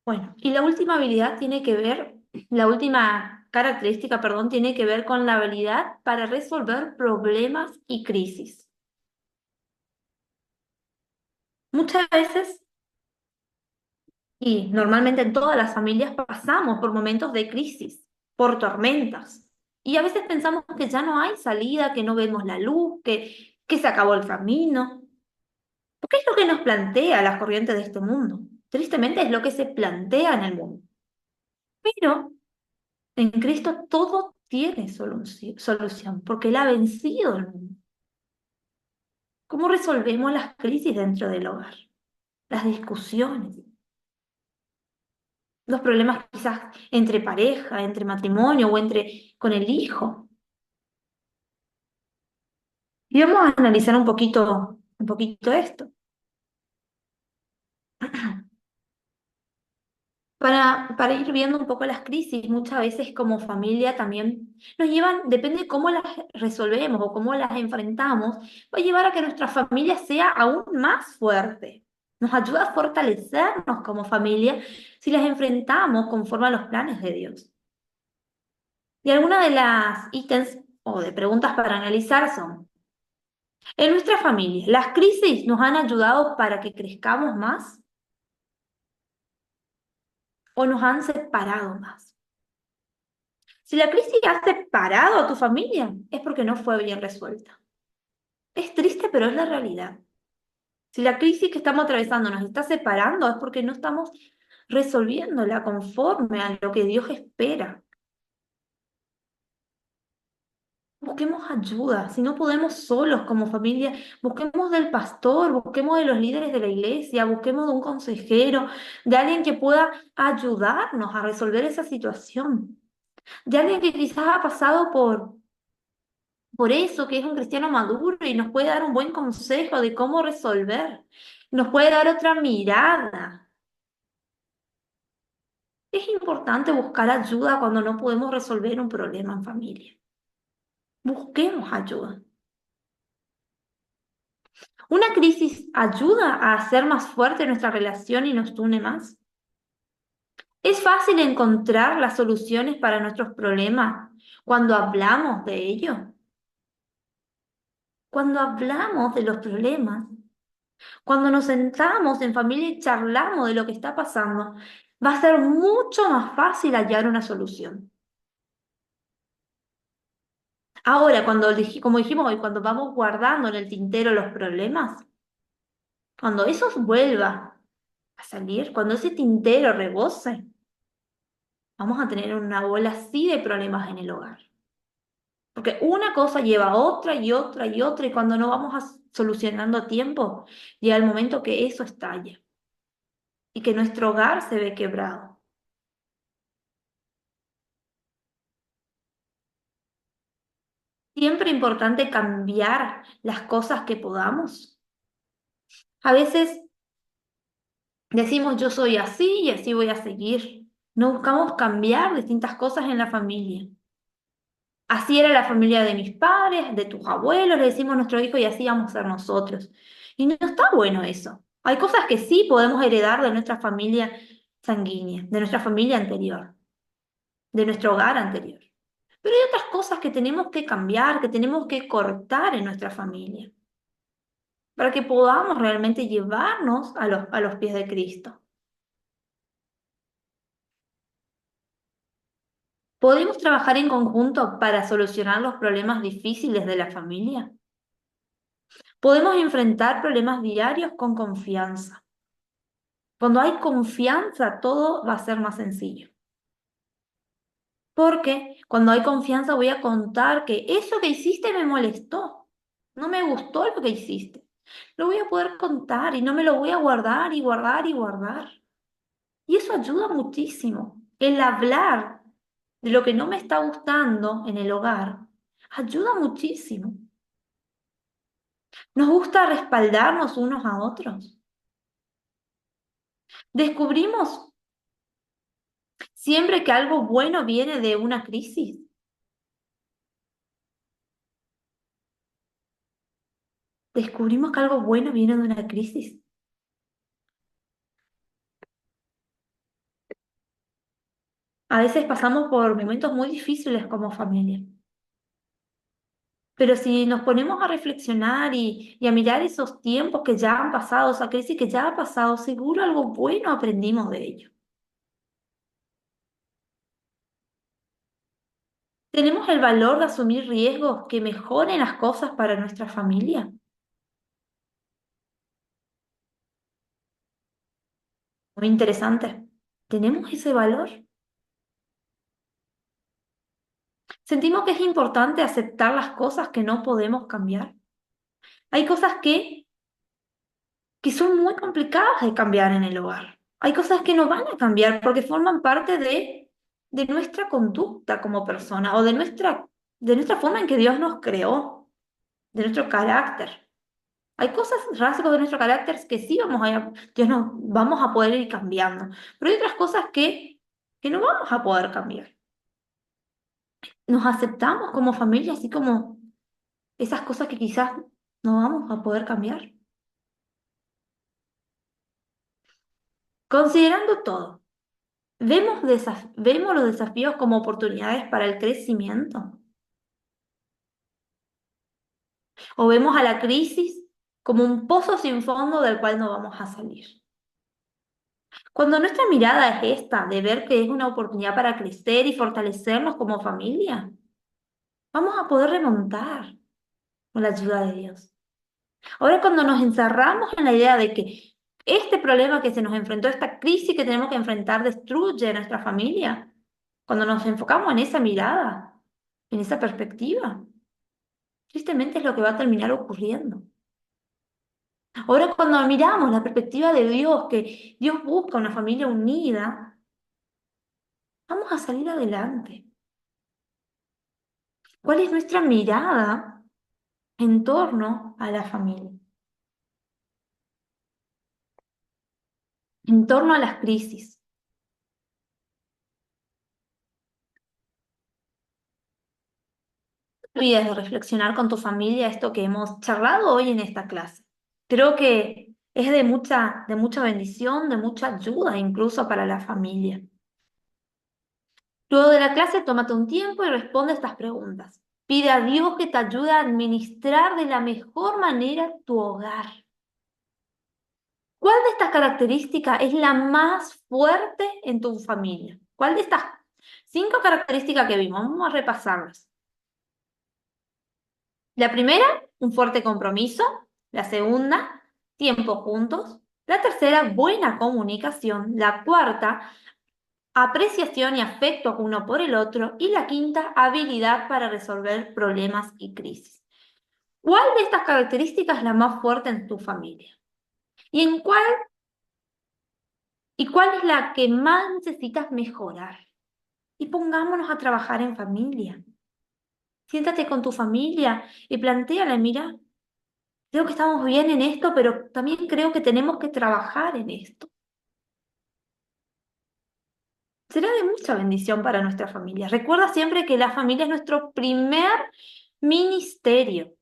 Bueno, y la última habilidad tiene que ver, la última característica, perdón, tiene que ver con la habilidad para resolver problemas y crisis. Muchas veces, y normalmente en todas las familias, pasamos por momentos de crisis, por tormentas. Y a veces pensamos que ya no hay salida, que no vemos la luz, que se acabó el camino. Porque es lo que nos plantea las corrientes de este mundo. Tristemente es lo que se plantea en el mundo. Pero en Cristo todo tiene solución, porque Él ha vencido el mundo. ¿Cómo resolvemos las crisis dentro del hogar? Las discusiones, los problemas quizás entre pareja, entre matrimonio o entre con el hijo. Y vamos a analizar un poquito esto. Para ir viendo un poco las crisis, muchas veces como familia también nos llevan, depende de cómo las resolvemos o cómo las enfrentamos, va a llevar a que nuestra familia sea aún más fuerte. Nos ayuda a fortalecernos como familia si las enfrentamos conforme a los planes de Dios. Y algunas de las ítems o de preguntas para analizar son, en nuestra familia, ¿las crisis nos han ayudado para que crezcamos más o nos han separado más? Si la crisis ha separado a tu familia, es porque no fue bien resuelta. Es triste, pero es la realidad. Si la crisis que estamos atravesando nos está separando, es porque no estamos resolviéndola conforme a lo que Dios espera. Busquemos ayuda. Si no podemos solos como familia, busquemos del pastor, busquemos de los líderes de la iglesia, busquemos de un consejero, de alguien que pueda ayudarnos a resolver esa situación, de alguien que quizás ha pasado por eso, que es un cristiano maduro y nos puede dar un buen consejo de cómo resolver, nos puede dar otra mirada. Es importante buscar ayuda cuando no podemos resolver un problema en familia. Busquemos ayuda. ¿Una crisis ayuda a hacer más fuerte nuestra relación y nos une más? ¿Es fácil encontrar las soluciones para nuestros problemas cuando hablamos de ello? Cuando hablamos de los problemas, cuando nos sentamos en familia y charlamos de lo que está pasando, va a ser mucho más fácil hallar una solución. Ahora, como dijimos hoy, cuando vamos guardando en el tintero los problemas, cuando eso vuelva a salir, cuando ese tintero rebose, vamos a tener una bola así de problemas en el hogar. Porque una cosa lleva a otra y otra y otra, y cuando no vamos solucionando a tiempo, llega el momento que eso estalla y que nuestro hogar se ve quebrado. Siempre importante cambiar las cosas que podamos. A veces decimos yo soy así y así voy a seguir. No buscamos cambiar distintas cosas en la familia. Así era la familia de mis padres, de tus abuelos, le decimos a nuestro hijo y así vamos a ser nosotros. Y no está bueno eso. Hay cosas que sí podemos heredar de nuestra familia sanguínea, de nuestra familia anterior, de nuestro hogar anterior. Pero hay otras cosas que tenemos que cambiar, que tenemos que cortar en nuestra familia, para que podamos realmente llevarnos a los pies de Cristo. ¿Podemos trabajar en conjunto para solucionar los problemas difíciles de la familia? Podemos enfrentar problemas diarios con confianza. Cuando hay confianza, todo va a ser más sencillo. Porque cuando hay confianza voy a contar que eso que hiciste me molestó, no me gustó lo que hiciste. Lo voy a poder contar y no me lo voy a guardar y guardar y guardar. Y eso ayuda muchísimo. El hablar de lo que no me está gustando en el hogar ayuda muchísimo. Nos gusta respaldarnos unos a otros. Descubrimos siempre que algo bueno viene de una crisis. Descubrimos que algo bueno viene de una crisis. A veces pasamos por momentos muy difíciles como familia. Pero si nos ponemos a reflexionar y a mirar esos tiempos que ya han pasado, esa crisis que ya ha pasado, seguro algo bueno aprendimos de ello. ¿Tenemos el valor de asumir riesgos que mejoren las cosas para nuestra familia? Muy interesante. ¿Tenemos ese valor? ¿Sentimos que es importante aceptar las cosas que no podemos cambiar? Hay cosas que son muy complicadas de cambiar en el hogar. Hay cosas que no van a cambiar porque forman parte de nuestra conducta como persona o de nuestra forma en que Dios nos creó, de nuestro carácter. Hay cosas, rasgos de nuestro carácter que sí Dios nos vamos a poder ir cambiando, pero hay otras cosas que no vamos a poder cambiar. Nos aceptamos como familia, así como esas cosas que quizás no vamos a poder cambiar. Considerando todo. ¿Vemos los desafíos como oportunidades para el crecimiento? ¿O vemos a la crisis como un pozo sin fondo del cual no vamos a salir? Cuando nuestra mirada es esta, de ver que es una oportunidad para crecer y fortalecernos como familia, vamos a poder remontar con la ayuda de Dios. Ahora, cuando nos encerramos en la idea de que este problema que se nos enfrentó, esta crisis que tenemos que enfrentar, destruye nuestra familia, cuando nos enfocamos en esa mirada, en esa perspectiva, tristemente es lo que va a terminar ocurriendo. Ahora, cuando miramos la perspectiva de Dios, que Dios busca una familia unida, vamos a salir adelante. ¿Cuál es nuestra mirada en torno a la familia? En torno a las crisis. No olvides de reflexionar con tu familia esto que hemos charlado hoy en esta clase. Creo que es de mucha bendición, de mucha ayuda incluso para la familia. Luego de la clase, tómate un tiempo y responde estas preguntas. Pide a Dios que te ayude a administrar de la mejor manera tu hogar. ¿Cuál de estas características es la más fuerte en tu familia? ¿Cuál de estas 5 características que vimos? Vamos a repasarlas. La primera, un fuerte compromiso. La segunda, tiempo juntos. La tercera, buena comunicación. La cuarta, apreciación y afecto uno por el otro. Y la quinta, habilidad para resolver problemas y crisis. ¿Cuál de estas características es la más fuerte en tu familia? ¿Y en cuál y cuál es la que más necesitas mejorar? Y pongámonos a trabajar en familia. Siéntate con tu familia y plantéale, mira, creo que estamos bien en esto, pero también creo que tenemos que trabajar en esto. Será de mucha bendición para nuestra familia. Recuerda siempre que la familia es nuestro primer ministerio.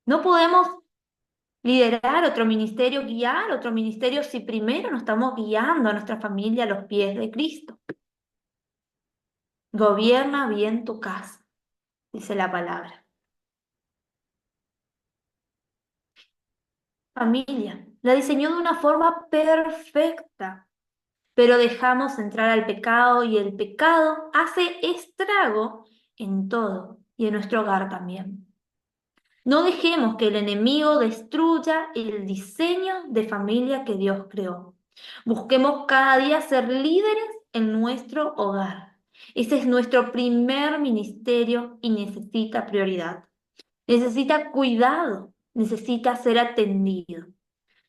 No podemos liderar otro ministerio, guiar otro ministerio si primero no estamos guiando a nuestra familia a los pies de Cristo. Gobierna bien tu casa, dice la palabra. Familia, la diseñó de una forma perfecta, pero dejamos entrar al pecado y el pecado hace estrago en todo y en nuestro hogar también. No dejemos que el enemigo destruya el diseño de familia que Dios creó. Busquemos cada día ser líderes en nuestro hogar. Ese es nuestro primer ministerio y necesita prioridad. Necesita cuidado, necesita ser atendido.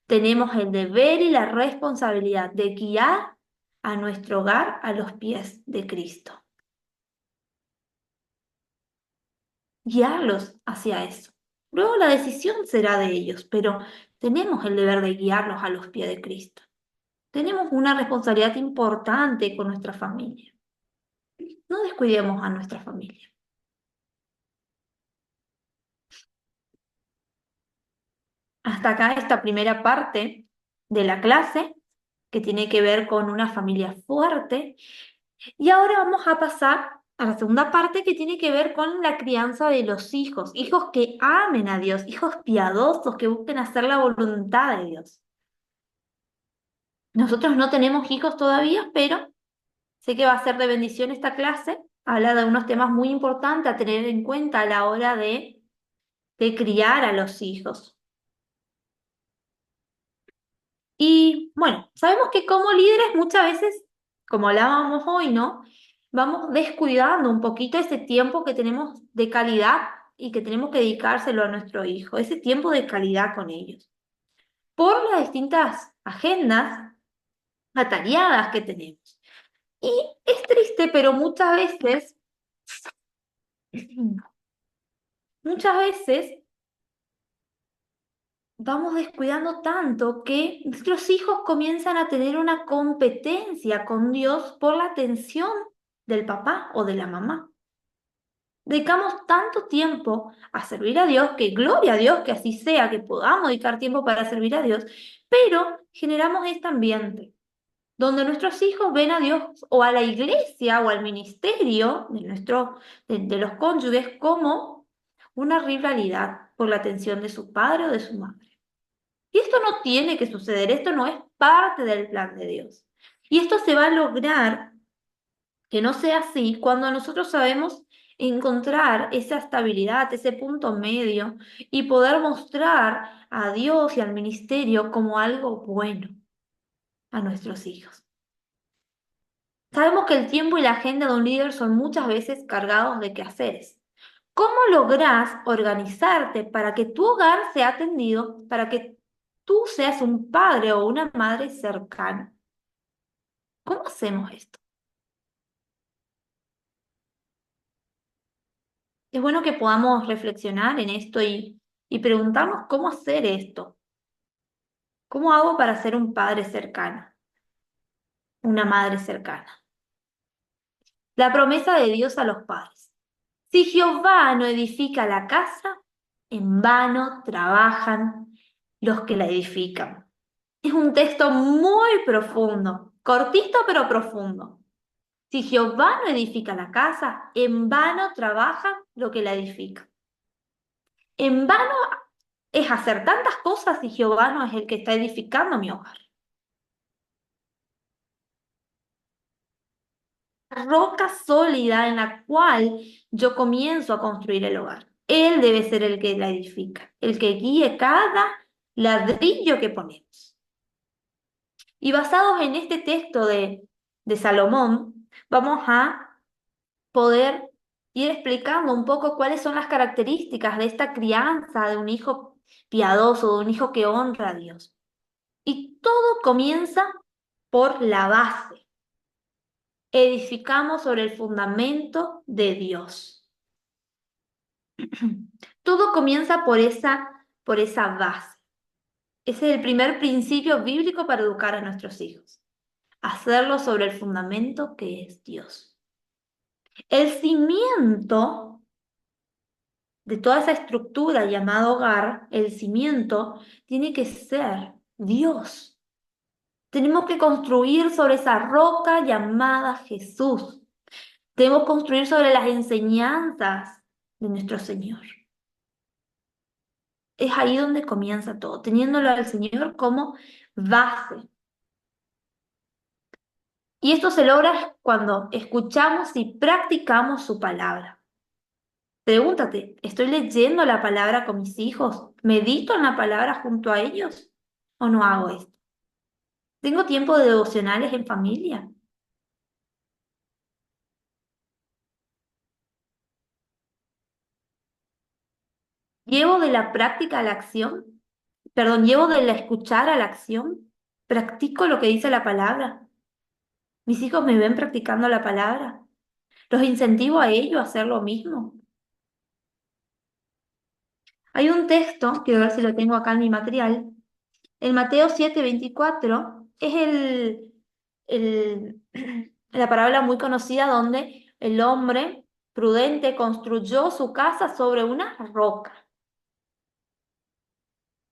Tenemos el deber y la responsabilidad de guiar a nuestro hogar a los pies de Cristo. Guiarlos hacia eso. Luego la decisión será de ellos, pero tenemos el deber de guiarlos a los pies de Cristo. Tenemos una responsabilidad importante con nuestra familia. No descuidemos a nuestra familia. Hasta acá esta primera parte de la clase, que tiene que ver con una familia fuerte. Y ahora vamos a pasar a la segunda parte que tiene que ver con la crianza de los hijos. Hijos que amen a Dios, hijos piadosos que busquen hacer la voluntad de Dios. Nosotros no tenemos hijos todavía, pero sé que va a ser de bendición esta clase. Habla de unos temas muy importantes a tener en cuenta a la hora de criar a los hijos. Y bueno, sabemos que como líderes muchas veces, como hablábamos hoy, ¿no? Vamos descuidando un poquito ese tiempo que tenemos de calidad y que tenemos que dedicárselo a nuestro hijo, ese tiempo de calidad con ellos. Por las distintas agendas atareadas que tenemos. Y es triste, pero muchas veces vamos descuidando tanto que nuestros hijos comienzan a tener una competencia con Dios por la atención del papá o de la mamá. Dedicamos tanto tiempo a servir a Dios, que gloria a Dios que así sea, que podamos dedicar tiempo para servir a Dios, pero generamos este ambiente donde nuestros hijos ven a Dios o a la iglesia o al ministerio de los cónyuges como una rivalidad por la atención de su padre o de su madre. Y esto no tiene que suceder, esto no es parte del plan de Dios. Y esto se va a lograr que no sea así cuando nosotros sabemos encontrar esa estabilidad, ese punto medio y poder mostrar a Dios y al ministerio como algo bueno a nuestros hijos. Sabemos que el tiempo y la agenda de un líder son muchas veces cargados de quehaceres. ¿Cómo lográs organizarte para que tu hogar sea atendido, para que tú seas un padre o una madre cercana? ¿Cómo hacemos esto? Es bueno que podamos reflexionar en esto y preguntarnos cómo hacer esto. ¿Cómo hago para ser un padre cercano, una madre cercana? La promesa de Dios a los padres. Si Jehová no edifica la casa, en vano trabajan los que la edifican. Es un texto muy profundo, cortito pero profundo. Si Jehová no edifica la casa, en vano trabaja lo que la edifica. En vano es hacer tantas cosas si Jehová no es el que está edificando mi hogar. Roca sólida en la cual yo comienzo a construir el hogar. Él debe ser el que la edifica, el que guíe cada ladrillo que ponemos. Y basados en este texto de Salomón, vamos a poder ir explicando un poco cuáles son las características de esta crianza de un hijo piadoso, de un hijo que honra a Dios. Y todo comienza por la base. Edificamos sobre el fundamento de Dios. Todo comienza por esa base. Ese es el primer principio bíblico para educar a nuestros hijos. Hacerlo sobre el fundamento que es Dios. El cimiento de toda esa estructura llamada hogar, el cimiento tiene que ser Dios. Tenemos que construir sobre esa roca llamada Jesús. Debemos construir sobre las enseñanzas de nuestro Señor. Es ahí donde comienza todo, teniéndolo al Señor como base. Y esto se logra cuando escuchamos y practicamos su palabra. Pregúntate, ¿estoy leyendo la palabra con mis hijos? ¿Medito en la palabra junto a ellos? ¿O no hago esto? ¿Tengo tiempo de devocionales en familia? ¿Llevo de la práctica a la acción? Perdón, ¿llevo de la escuchar a la acción? ¿Practico lo que dice la palabra? ¿Mis hijos me ven practicando la palabra? ¿Los incentivo a ello a hacer lo mismo? Hay un texto, quiero ver si lo tengo acá en mi material, en Mateo 7:24, es el, la parábola muy conocida donde el hombre prudente construyó su casa sobre una roca.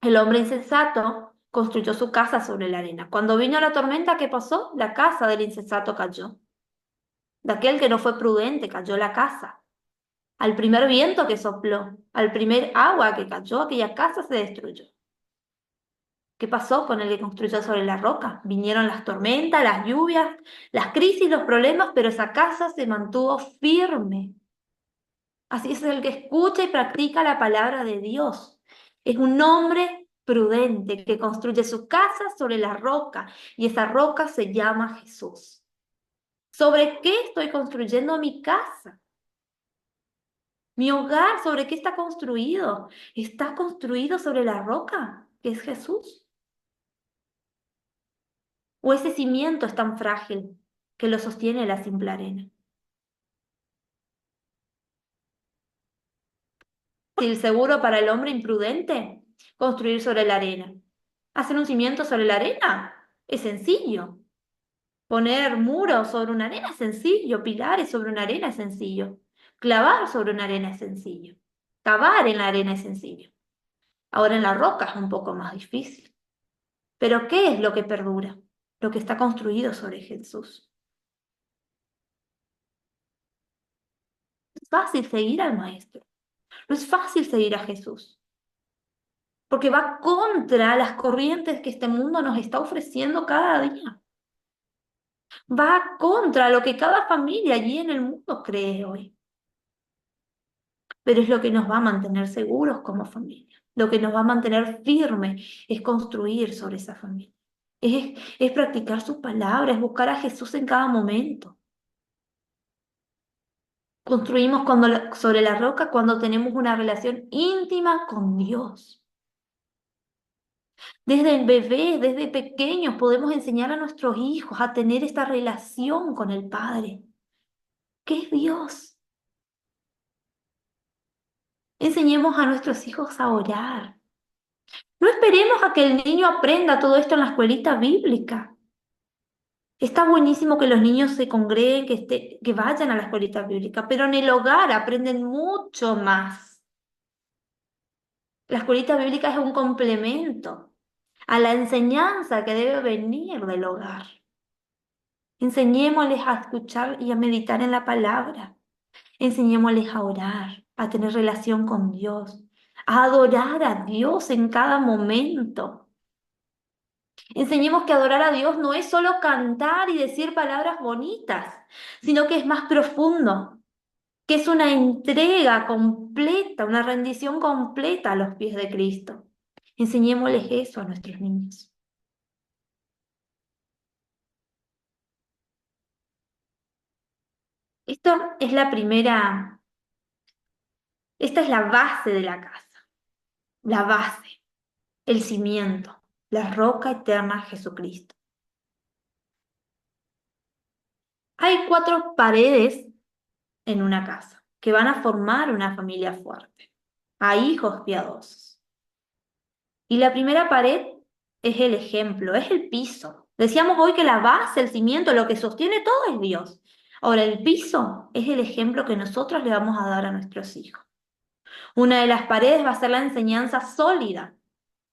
El hombre insensato construyó su casa sobre la arena. Cuando vino la tormenta, ¿qué pasó? La casa del insensato cayó. De aquel que no fue prudente cayó la casa. Al primer viento que sopló, al primer agua que cayó, aquella casa se destruyó. ¿Qué pasó con el que construyó sobre la roca? Vinieron las tormentas, las lluvias, las crisis, los problemas, pero esa casa se mantuvo firme. Así es el que escucha y practica la palabra de Dios. Es un hombre prudente que construye su casa sobre la roca y esa roca se llama Jesús. ¿Sobre qué estoy construyendo mi casa? Mi hogar, ¿sobre qué está construido? Está construido sobre la roca, que es Jesús. ¿O ese cimiento es tan frágil que lo sostiene la simple arena? Si el seguro para el hombre imprudente, construir sobre la arena. Hacer un cimiento sobre la arena es sencillo. Poner muros sobre una arena es sencillo. Pilares sobre una arena es sencillo. Clavar sobre una arena es sencillo. Cavar en la arena es sencillo. Ahora en la roca es un poco más difícil. Pero ¿qué es lo que perdura? Lo que está construido sobre Jesús. Es fácil seguir al Maestro. No es fácil seguir a Jesús. Porque va contra las corrientes que este mundo nos está ofreciendo cada día. Va contra lo que cada familia allí en el mundo cree hoy. Pero es lo que nos va a mantener seguros como familia. Lo que nos va a mantener firmes es construir sobre esa familia. Es practicar sus palabras, es buscar a Jesús en cada momento. Construimos sobre la roca cuando tenemos una relación íntima con Dios. Desde bebés, desde pequeños, podemos enseñar a nuestros hijos a tener esta relación con el Padre, que es Dios. Enseñemos a nuestros hijos a orar. No esperemos a que el niño aprenda todo esto en la escuelita bíblica. Está buenísimo que los niños se congreguen, que vayan a la escuelita bíblica, pero en el hogar aprenden mucho más. La escuelita bíblica es un complemento a la enseñanza que debe venir del hogar. Enseñémosles a escuchar y a meditar en la palabra. Enseñémosles a orar, a tener relación con Dios, a adorar a Dios en cada momento. Enseñemos que adorar a Dios no es solo cantar y decir palabras bonitas, sino que es más profundo, que es una entrega completa, una rendición completa a los pies de Cristo. Enseñémosles eso a nuestros niños. Esto es la primera, esta es la base de la casa, la base, el cimiento, la roca eterna Jesucristo. Hay 4 paredes en una casa. que van a formar una familia fuerte, a hijos piadosos. Y la primera pared es el ejemplo, es el piso. Decíamos hoy que la base, el cimiento, lo que sostiene todo es Dios. Ahora, el piso es el ejemplo que nosotros le vamos a dar a nuestros hijos. Una de las paredes va a ser la enseñanza sólida.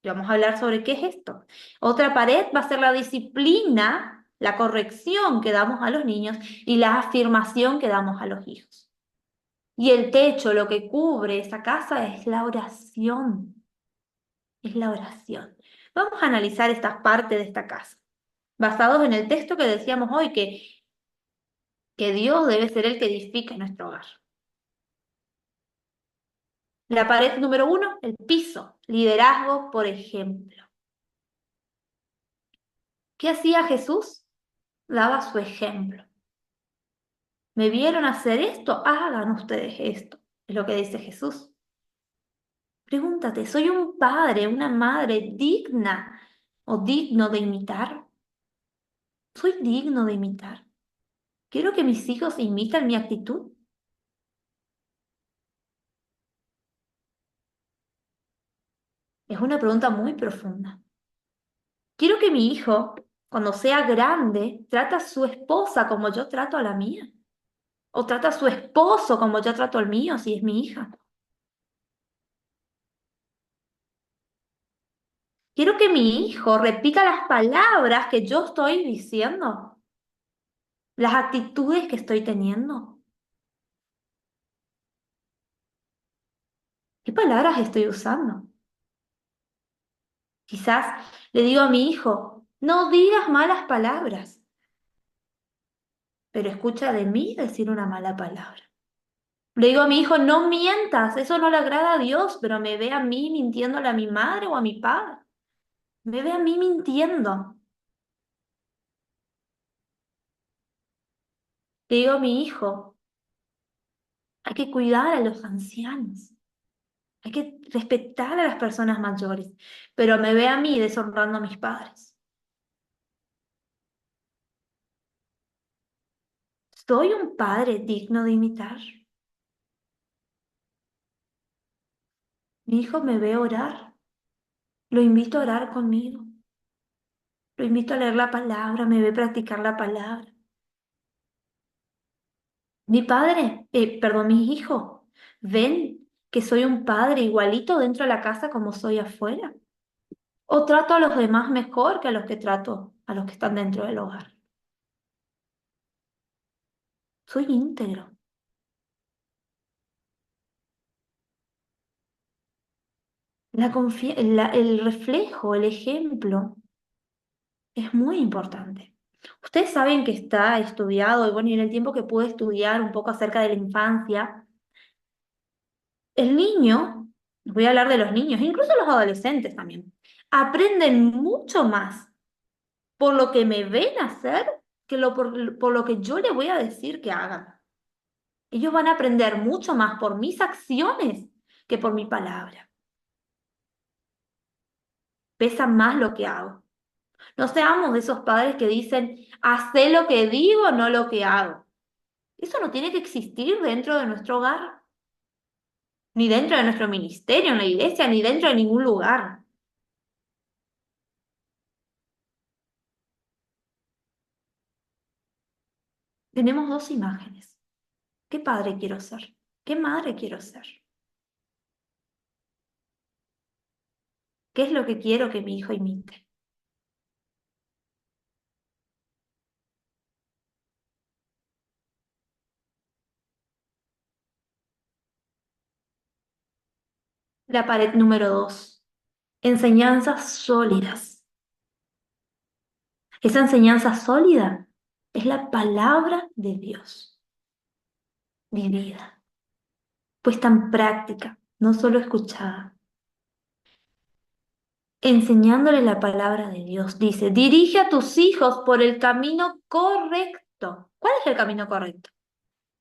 Y vamos a hablar sobre qué es esto. Otra pared va a ser la disciplina, la corrección que damos a los niños y la afirmación que damos a los hijos. Y el techo, lo que cubre esa casa es la oración. Es la oración. Vamos a analizar estas partes de esta casa, basados en el texto que decíamos hoy, que Dios debe ser el que edifica nuestro hogar. La pared número 1, el piso, liderazgo por ejemplo. ¿Qué hacía Jesús? Daba su ejemplo. ¿Me vieron hacer esto? Hagan ustedes esto. Es lo que dice Jesús. Pregúntate, ¿soy un padre, una madre digna o digno de imitar? ¿Soy digno de imitar? ¿Quiero que mis hijos imiten mi actitud? Es una pregunta muy profunda. Quiero que mi hijo, cuando sea grande, trate a su esposa como yo trato a la mía. O trata a su esposo como yo trato al mío, si es mi hija. Quiero que mi hijo repita las palabras que yo estoy diciendo, las actitudes que estoy teniendo. ¿Qué palabras estoy usando? Quizás le digo a mi hijo, no digas malas palabras, pero escucha de mí decir una mala palabra. Le digo a mi hijo, no mientas, eso no le agrada a Dios, pero me ve a mí mintiéndole a mi madre o a mi padre. Me ve a mí mintiendo. Le digo a mi hijo, hay que cuidar a los ancianos, hay que respetar a las personas mayores, pero me ve a mí deshonrando a mis padres. ¿Soy un padre digno de imitar? Mi hijo me ve orar, lo invito a orar conmigo, lo invito a leer la palabra, me ve practicar la palabra. Mis hijos, ven que soy un padre igualito dentro de la casa como soy afuera. O trato a los demás mejor que a los que trato a los que están dentro del hogar. Soy íntegro. El reflejo, el ejemplo es muy importante. Ustedes saben que está estudiado, y bueno, y en el tiempo que pude estudiar un poco acerca de la infancia, el niño, voy a hablar de los niños, incluso los adolescentes también, aprenden mucho más por lo que me ven hacer que por lo que yo le voy a decir que hagan. Ellos van a aprender mucho más por mis acciones que por mi palabra. Pesa más lo que hago. No seamos de esos padres que dicen, hacé lo que digo, no lo que hago. Eso no tiene que existir dentro de nuestro hogar, ni dentro de nuestro ministerio, en la iglesia, ni dentro de ningún lugar. Tenemos dos imágenes. ¿Qué padre quiero ser? ¿Qué madre quiero ser? ¿Qué es lo que quiero que mi hijo imite? La pared número 2. Enseñanzas sólidas. Esa enseñanza sólida es la palabra de Dios, vivida, puesta en práctica, no solo escuchada. Enseñándole la palabra de Dios, dice, dirige a tus hijos por el camino correcto. ¿Cuál es el camino correcto?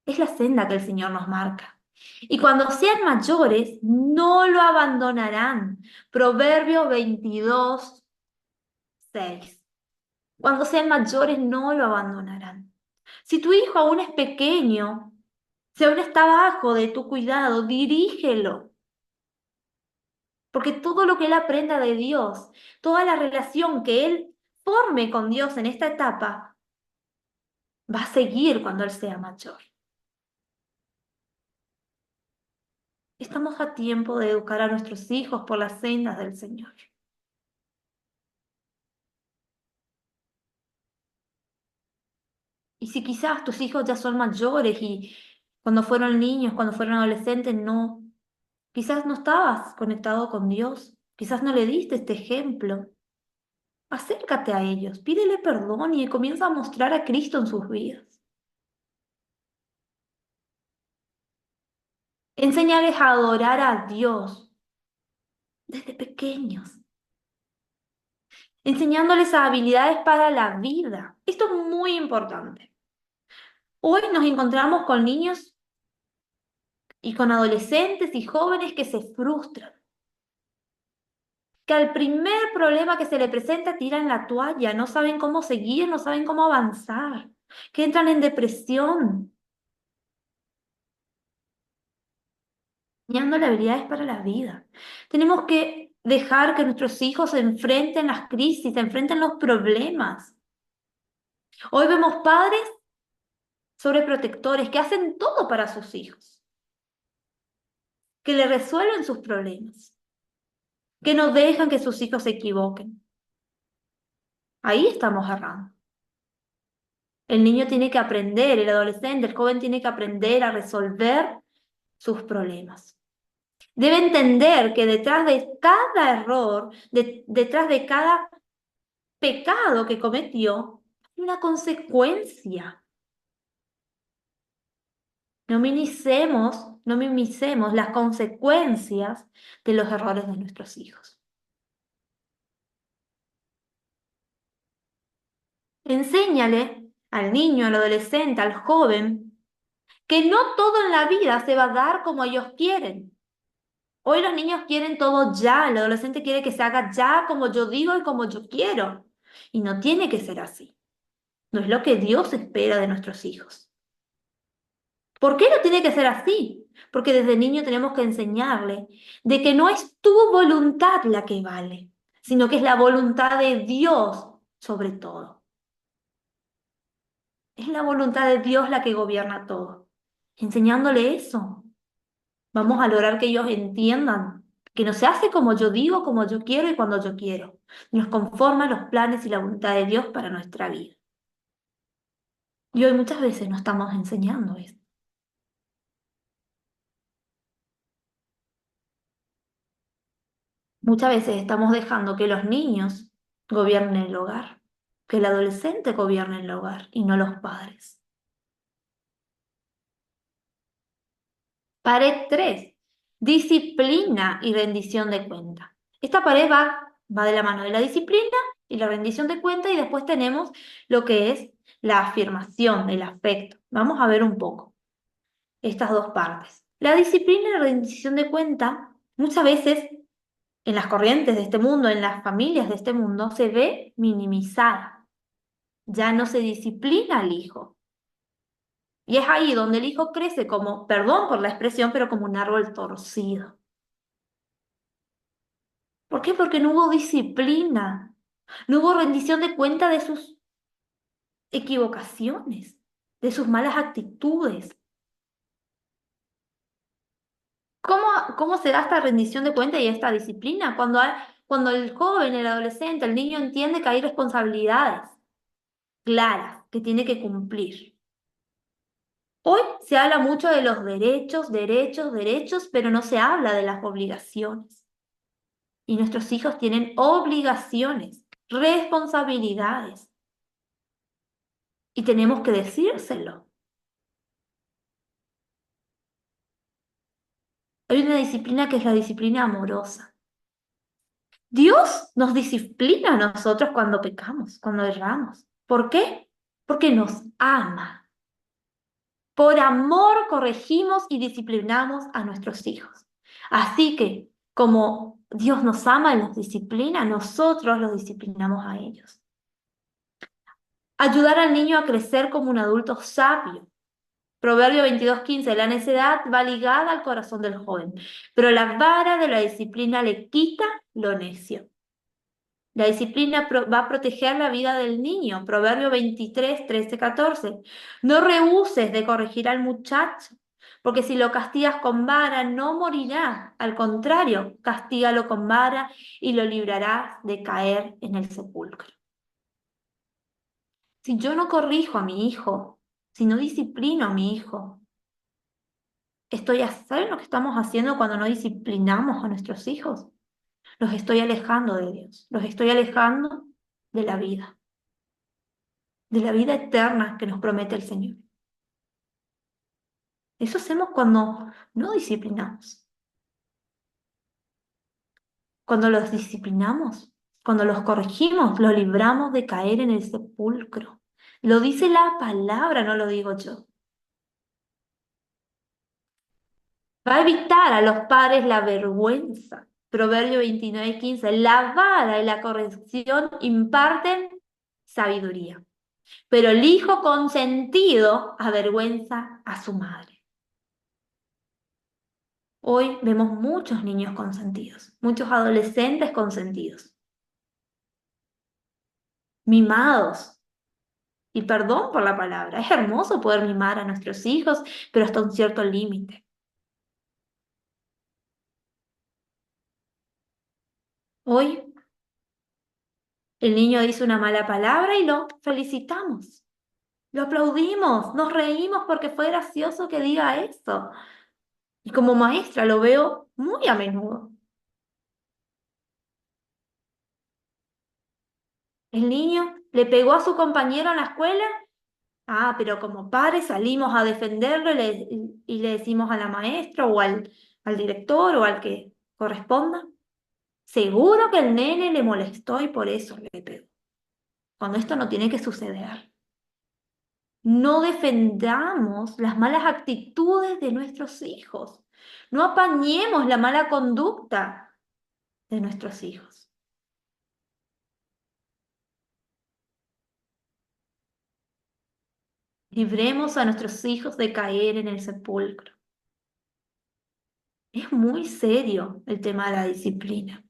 Es la senda que el Señor nos marca. Y cuando sean mayores, no lo abandonarán. Proverbio 22:6. Cuando sean mayores, no lo abandonarán. Si tu hijo aún es pequeño, Si aún está bajo de tu cuidado, dirígelo. Porque todo lo que él aprenda de Dios, toda la relación que él forme con Dios en esta etapa, va a seguir cuando él sea mayor. Estamos a tiempo de educar a nuestros hijos por las sendas del Señor. Y si quizás tus hijos ya son mayores y cuando fueron niños, cuando fueron adolescentes, no, quizás no estabas conectado con Dios, quizás no le diste este ejemplo. Acércate a ellos, pídele perdón y comienza a mostrar a Cristo en sus vidas. Enséñales a adorar a Dios desde pequeños, enseñándoles habilidades para la vida. Esto es muy importante. Hoy nos encontramos con niños y con adolescentes y jóvenes que se frustran, que al primer problema que se le presenta tiran la toalla, no saben cómo seguir, no saben cómo avanzar, que entran en depresión, enseñándole habilidades para la vida. Tenemos que dejar que nuestros hijos se enfrenten las crisis, se enfrenten los problemas. Hoy vemos padres sobreprotectores que hacen todo para sus hijos, que le resuelven sus problemas, que no dejan que sus hijos se equivoquen. Ahí estamos errando. El niño tiene que aprender, el adolescente, el joven tiene que aprender a resolver sus problemas. Debe entender que detrás de cada error, detrás de cada pecado que cometió, hay una consecuencia. No minimicemos las consecuencias de los errores de nuestros hijos. Enséñale al niño, al adolescente, al joven, que no todo en la vida se va a dar como ellos quieren. Hoy los niños quieren todo ya, el adolescente quiere que se haga ya como yo digo y como yo quiero. Y no tiene que ser así. No es lo que Dios espera de nuestros hijos. ¿Por qué no tiene que ser así? Porque desde niño tenemos que enseñarle de que no es tu voluntad la que vale, sino que es la voluntad de Dios sobre todo. Es la voluntad de Dios la que gobierna todo. Enseñándole eso, vamos a lograr que ellos entiendan que no se hace como yo digo, como yo quiero y cuando yo quiero. Nos conforman los planes y la voluntad de Dios para nuestra vida. Y hoy muchas veces no estamos enseñando eso. Muchas veces estamos dejando que los niños gobiernen el hogar, que el adolescente gobierne el hogar y no los padres. Pared 3: disciplina y rendición de cuenta. Esta pared va de la mano de la disciplina y la rendición de cuenta y después tenemos lo que es la afirmación del afecto. Vamos a ver un poco estas dos partes. La disciplina y la rendición de cuenta muchas veces en las corrientes de este mundo, en las familias de este mundo, se ve minimizada. Ya no se disciplina al hijo. Y es ahí donde el hijo crece como, perdón por la expresión, pero como un árbol torcido. ¿Por qué? Porque no hubo disciplina, no hubo rendición de cuenta de sus equivocaciones, de sus malas actitudes. ¿Cómo, cómo se da esta rendición de cuenta y esta disciplina? Cuando el joven, el adolescente, el niño entiende que hay responsabilidades claras que tiene que cumplir. Hoy se habla mucho de los derechos, derechos, derechos, pero no se habla de las obligaciones. Y nuestros hijos tienen obligaciones, responsabilidades. Y tenemos que decírselo. Hay una disciplina que es la disciplina amorosa. Dios nos disciplina a nosotros cuando pecamos, cuando erramos. ¿Por qué? Porque nos ama. Por amor corregimos y disciplinamos a nuestros hijos. Así que, como Dios nos ama y nos disciplina, nosotros los disciplinamos a ellos. Ayudar al niño a crecer como un adulto sabio. Proverbio 22:15, la necedad va ligada al corazón del joven, pero la vara de la disciplina le quita lo necio. La disciplina va a proteger la vida del niño. Proverbio 23:13-14. No rehuses de corregir al muchacho, porque si lo castigas con vara, no morirá. Al contrario, castígalo con vara y lo librarás de caer en el sepulcro. Si yo no corrijo a mi hijo, si no disciplino a mi hijo, ¿saben lo que estamos haciendo cuando no disciplinamos a nuestros hijos? Los estoy alejando de Dios, los estoy alejando de la vida eterna que nos promete el Señor. Eso hacemos cuando no disciplinamos. Cuando los disciplinamos, cuando los corregimos, los libramos de caer en el sepulcro. Lo dice la palabra, no lo digo yo. Va a evitar a los padres la vergüenza. Proverbio 29:15. La vara y la corrección imparten sabiduría, pero el hijo consentido avergüenza a su madre. Hoy vemos muchos niños consentidos, muchos adolescentes consentidos, mimados. Y perdón por la palabra, es hermoso poder mimar a nuestros hijos, pero hasta un cierto límite. Hoy el niño dice una mala palabra y lo felicitamos, lo aplaudimos, nos reímos porque fue gracioso que diga eso. Y como maestra lo veo muy a menudo. El niño le pegó a su compañero en la escuela. Ah, pero como padres salimos a defenderlo y le decimos a la maestra o al director o al que corresponda. Seguro que el nene le molestó y por eso le pegó. Cuando esto no tiene que suceder. No defendamos las malas actitudes de nuestros hijos. No apañemos la mala conducta de nuestros hijos. Libremos a nuestros hijos de caer en el sepulcro. Es muy serio el tema de la disciplina.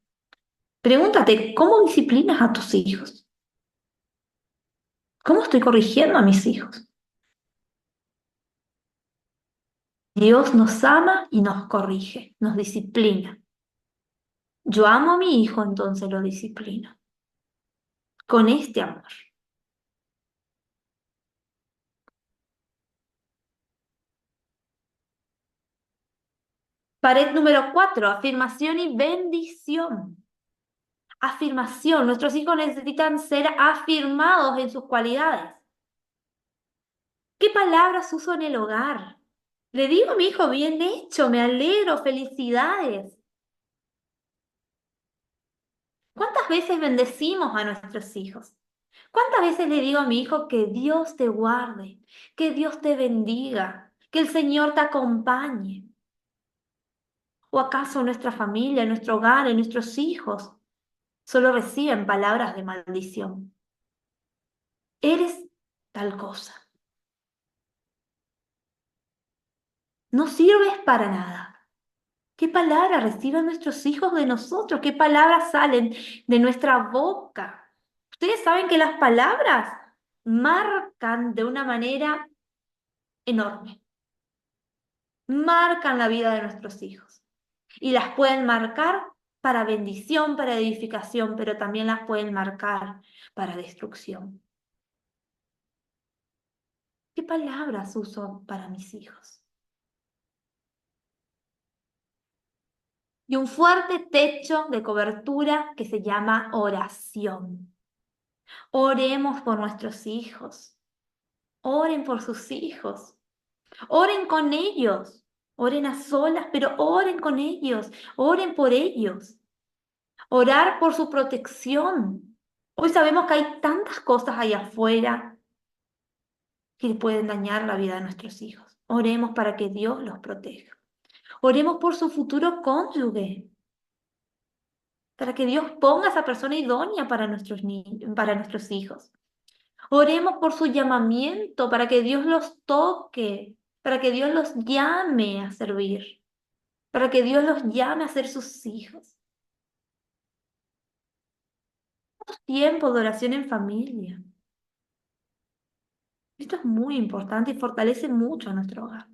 Pregúntate, ¿cómo disciplinas a tus hijos? ¿Cómo estoy corrigiendo a mis hijos? Dios nos ama y nos corrige, nos disciplina. Yo amo a mi hijo, entonces lo disciplino. Con este amor. Pared número 4, afirmación y bendición. Afirmación. Nuestros hijos necesitan ser afirmados en sus cualidades. ¿Qué palabras uso en el hogar? Le digo a mi hijo, bien hecho, me alegro, felicidades. ¿Cuántas veces bendecimos a nuestros hijos? ¿Cuántas veces le digo a mi hijo que Dios te guarde, que Dios te bendiga, que el Señor te acompañe? ¿O acaso nuestra familia, nuestro hogar, y nuestros hijos solo reciben palabras de maldición? Eres tal cosa. No sirves para nada. ¿Qué palabras reciben nuestros hijos de nosotros? ¿Qué palabras salen de nuestra boca? Ustedes saben que las palabras marcan de una manera enorme. Marcan la vida de nuestros hijos. Y las pueden marcar para bendición, para edificación, pero también las pueden marcar para destrucción. ¿Qué palabras uso para mis hijos? Y un fuerte techo de cobertura que se llama oración. Oremos por nuestros hijos. Oren por sus hijos. Oren con ellos. Oren a solas, pero oren con ellos. Oren por ellos. Orar por su protección. Hoy sabemos que hay tantas cosas allá afuera que pueden dañar la vida de nuestros hijos. Oremos para que Dios los proteja. Oremos por su futuro cónyuge, para que Dios ponga a esa persona idónea para nuestros niños, para nuestros hijos. Oremos por su llamamiento, para que Dios los toque, para que Dios los llame a servir, para que Dios los llame a ser sus hijos. Tiempo de oración en familia. Esto es muy importante y fortalece mucho a nuestro hogar.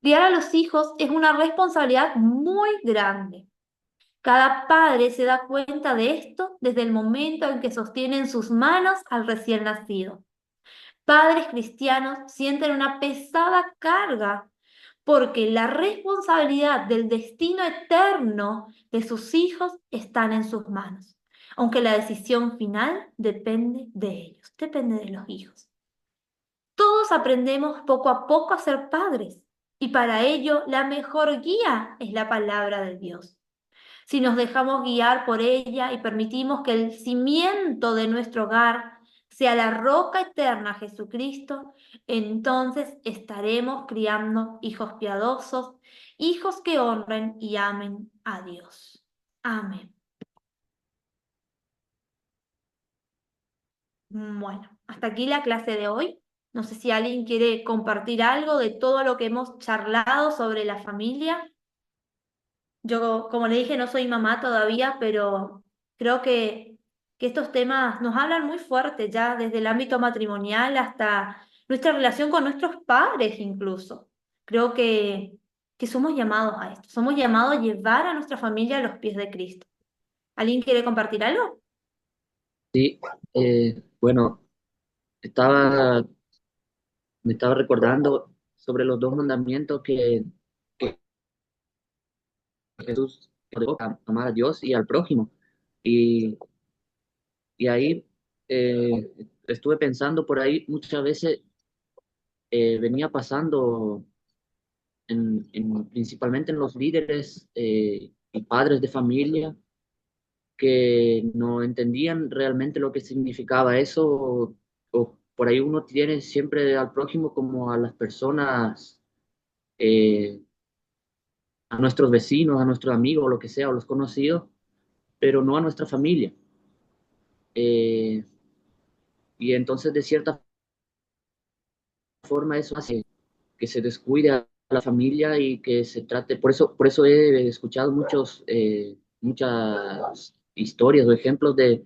Criar a los hijos es una responsabilidad muy grande. Cada padre se da cuenta de esto desde el momento en que sostiene en sus manos al recién nacido. Padres cristianos sienten una pesada carga porque la responsabilidad del destino eterno de sus hijos están en sus manos, aunque la decisión final depende de ellos, depende de los hijos. Todos aprendemos poco a poco a ser padres y para ello la mejor guía es la palabra de Dios. Si nos dejamos guiar por ella y permitimos que el cimiento de nuestro hogar sea la roca eterna Jesucristo, entonces estaremos criando hijos piadosos, hijos que honren y amen a Dios. Amén. Bueno, hasta aquí la clase de hoy. No sé si alguien quiere compartir algo de todo lo que hemos charlado sobre la familia. Yo, como le dije, no soy mamá todavía, pero creo que estos temas nos hablan muy fuerte ya desde el ámbito matrimonial hasta nuestra relación con nuestros padres incluso. Creo que somos llamados a esto, somos llamados a llevar a nuestra familia a los pies de Cristo. ¿Alguien quiere compartir algo? Sí, bueno, estaba, me estaba recordando sobre los dos mandamientos que Jesús dejó, amar a Dios y al prójimo. Y, y ahí estuve pensando por ahí, muchas veces venía pasando principalmente en los líderes y padres de familia que no entendían realmente lo que significaba eso, o por ahí uno tiene siempre al prójimo como a las personas, eh, a nuestros vecinos, a nuestros amigos, o lo que sea, o los conocidos, pero no a nuestra familia. Eh, y entonces, de cierta forma, eso hace que se descuide a la familia y que se trate, por eso he escuchado muchas historias o ejemplos de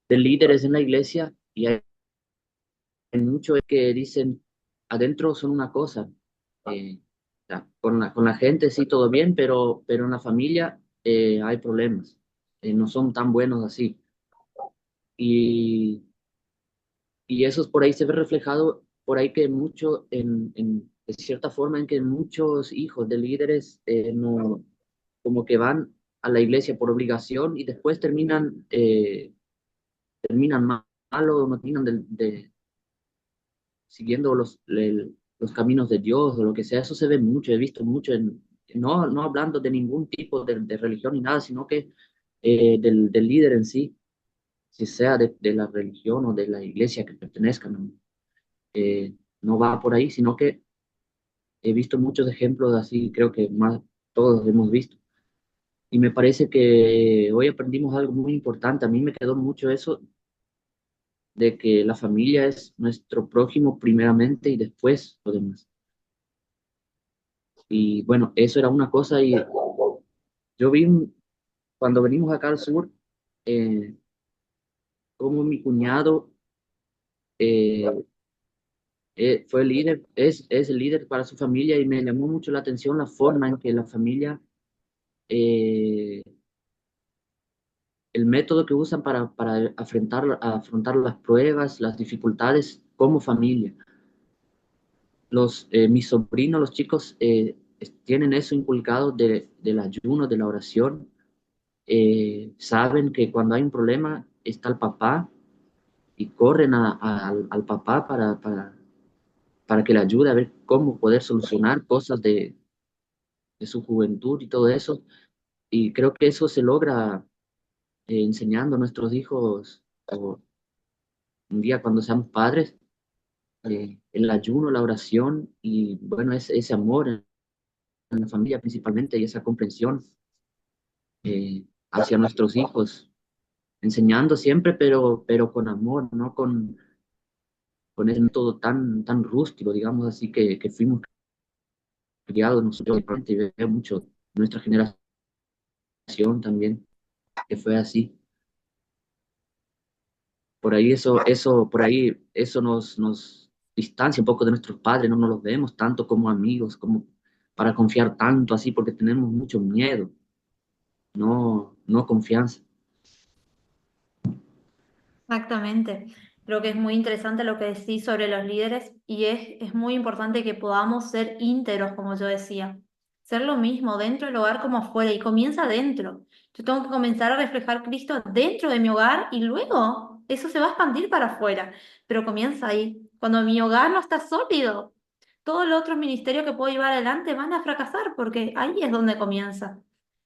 líderes en la iglesia y hay muchos que dicen, adentro son una cosa, o sea, con la gente sí todo bien, pero en la familia hay problemas, no son tan buenos así. Y, y eso es por ahí se ve reflejado, por ahí que mucho, de cierta forma, en que muchos hijos de líderes no, como que van a la iglesia por obligación y después terminan mal o no terminan siguiendo los caminos de Dios o lo que sea. Eso se ve mucho, he visto mucho, no hablando de ningún tipo de religión ni nada, sino que del líder en sí, si sea de la religión o de la iglesia que pertenezcan. ¿No? No va por ahí, sino que he visto muchos ejemplos así, creo que más todos hemos visto. Y me parece que hoy aprendimos algo muy importante. A mí me quedó mucho eso de que la familia es nuestro prójimo primeramente y después lo demás. Y bueno, eso era una cosa y yo vi cuando venimos acá al sur, eh, como mi cuñado eh, fue líder, es el líder para su familia y me llamó mucho la atención la forma en que la familia eh, el método que usan para afrontar las pruebas, las dificultades como familia. Mis sobrinos, los chicos, tienen eso inculcado del ayuno, de la oración. Saben que cuando hay un problema está el papá y corren al papá para que le ayude a ver cómo poder solucionar cosas de su juventud y todo eso. Y creo que eso se logra enseñando a nuestros hijos o un día cuando seamos padres, el ayuno, la oración y bueno, ese amor en la familia principalmente y esa comprensión hacia nuestros hijos, enseñando siempre, pero con amor, no con ese método tan rústico, digamos así, que fuimos criados nosotros, y probablemente veo mucho nuestra generación también, que fue así. Por ahí eso nos distancia un poco de nuestros padres, no nos los vemos tanto como amigos, como para confiar tanto así, porque tenemos mucho miedo, no confianza. Exactamente. Creo que es muy interesante lo que decís sobre los líderes y es muy importante que podamos ser íntegros, como yo decía. Ser lo mismo dentro del hogar como afuera y comienza dentro. Yo tengo que comenzar a reflejar Cristo dentro de mi hogar y luego eso se va a expandir para afuera, pero comienza ahí. Cuando mi hogar no está sólido, todos los otros ministerios que puedo llevar adelante van a fracasar porque ahí es donde comienza.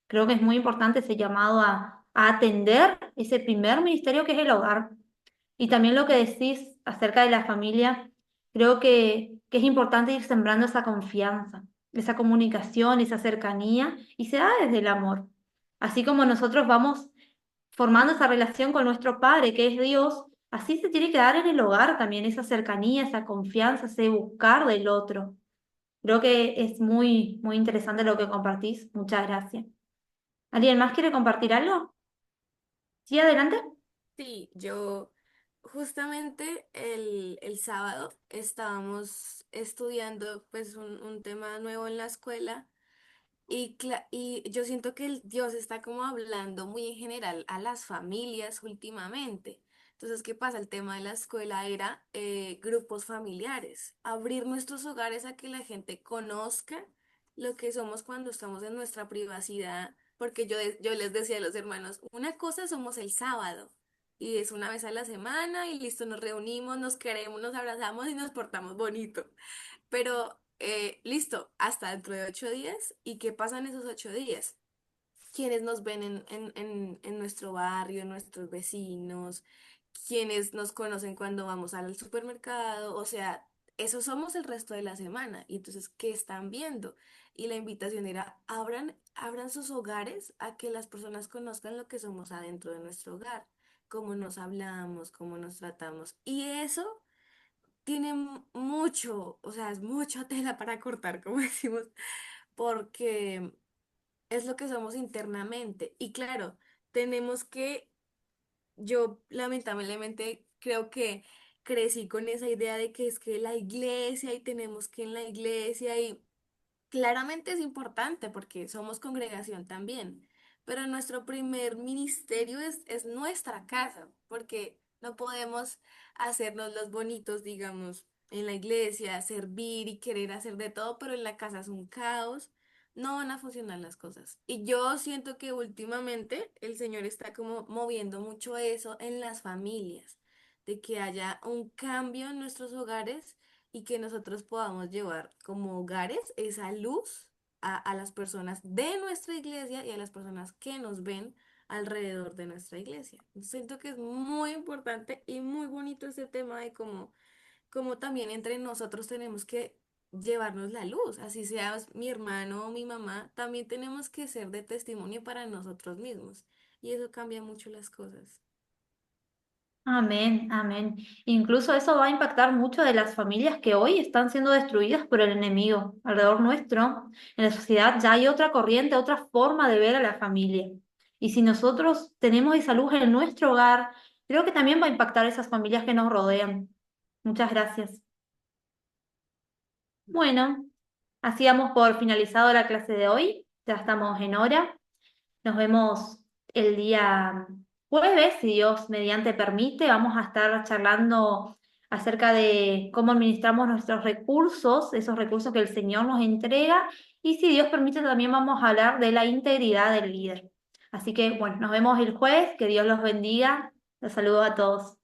Creo que es muy importante ese llamado a atender ese primer ministerio que es el hogar. Y también lo que decís acerca de la familia, creo que es importante ir sembrando esa confianza, esa comunicación, esa cercanía, y se da desde el amor. Así como nosotros vamos formando esa relación con nuestro Padre, que es Dios, así se tiene que dar en el hogar también esa cercanía, esa confianza, ese buscar del otro. Creo que es muy, muy interesante lo que compartís. Muchas gracias. ¿Alguien más quiere compartir algo? Sí, adelante. Sí, yo justamente el sábado estábamos estudiando pues un tema nuevo en la escuela y yo siento que Dios está como hablando muy en general a las familias últimamente. Entonces, ¿qué pasa? El tema de la escuela era grupos familiares, abrir nuestros hogares a que la gente conozca lo que somos cuando estamos en nuestra privacidad, porque yo les decía a los hermanos, una cosa somos el sábado. Y es una vez a la semana y listo, nos reunimos, nos queremos, nos abrazamos y nos portamos bonito. Pero listo, hasta dentro de 8 días. ¿Y qué pasa en esos 8 días? Quienes nos ven en nuestro barrio, nuestros vecinos, quienes nos conocen cuando vamos al supermercado, o sea, eso somos el resto de la semana. Y entonces, ¿qué están viendo? Y la invitación era, abran sus hogares a que las personas conozcan lo que somos adentro de nuestro hogar, cómo nos hablamos, cómo nos tratamos. Y eso tiene mucho, o sea, es mucha tela para cortar, como decimos, porque es lo que somos internamente. Y claro, tenemos que, yo lamentablemente creo que crecí con esa idea de que es que la iglesia y tenemos que en la iglesia y claramente es importante porque somos congregación también, pero nuestro primer ministerio es nuestra casa, porque no podemos hacernos los bonitos, digamos, en la iglesia, servir y querer hacer de todo, pero en la casa es un caos, no van a funcionar las cosas. Y yo siento que últimamente el Señor está como moviendo mucho eso en las familias, de que haya un cambio en nuestros hogares y que nosotros podamos llevar como hogares esa luz a las personas de nuestra iglesia y a las personas que nos ven alrededor de nuestra iglesia. Siento que es muy importante y muy bonito este tema de cómo también entre nosotros tenemos que llevarnos la luz, así sea mi hermano o mi mamá, también tenemos que ser de testimonio para nosotros mismos y eso cambia mucho las cosas. Amén, amén. Incluso eso va a impactar mucho de las familias que hoy están siendo destruidas por el enemigo. Alrededor nuestro, en la sociedad ya hay otra corriente, otra forma de ver a la familia. Y si nosotros tenemos esa luz en nuestro hogar, creo que también va a impactar a esas familias que nos rodean. Muchas gracias. Bueno, así damos por finalizado la clase de hoy. Ya estamos en hora. Nos vemos el día jueves, si Dios mediante permite. Vamos a estar charlando acerca de cómo administramos nuestros recursos, esos recursos que el Señor nos entrega. Y si Dios permite, también vamos a hablar de la integridad del líder. Así que, bueno, nos vemos el jueves. Que Dios los bendiga. Los saludo a todos.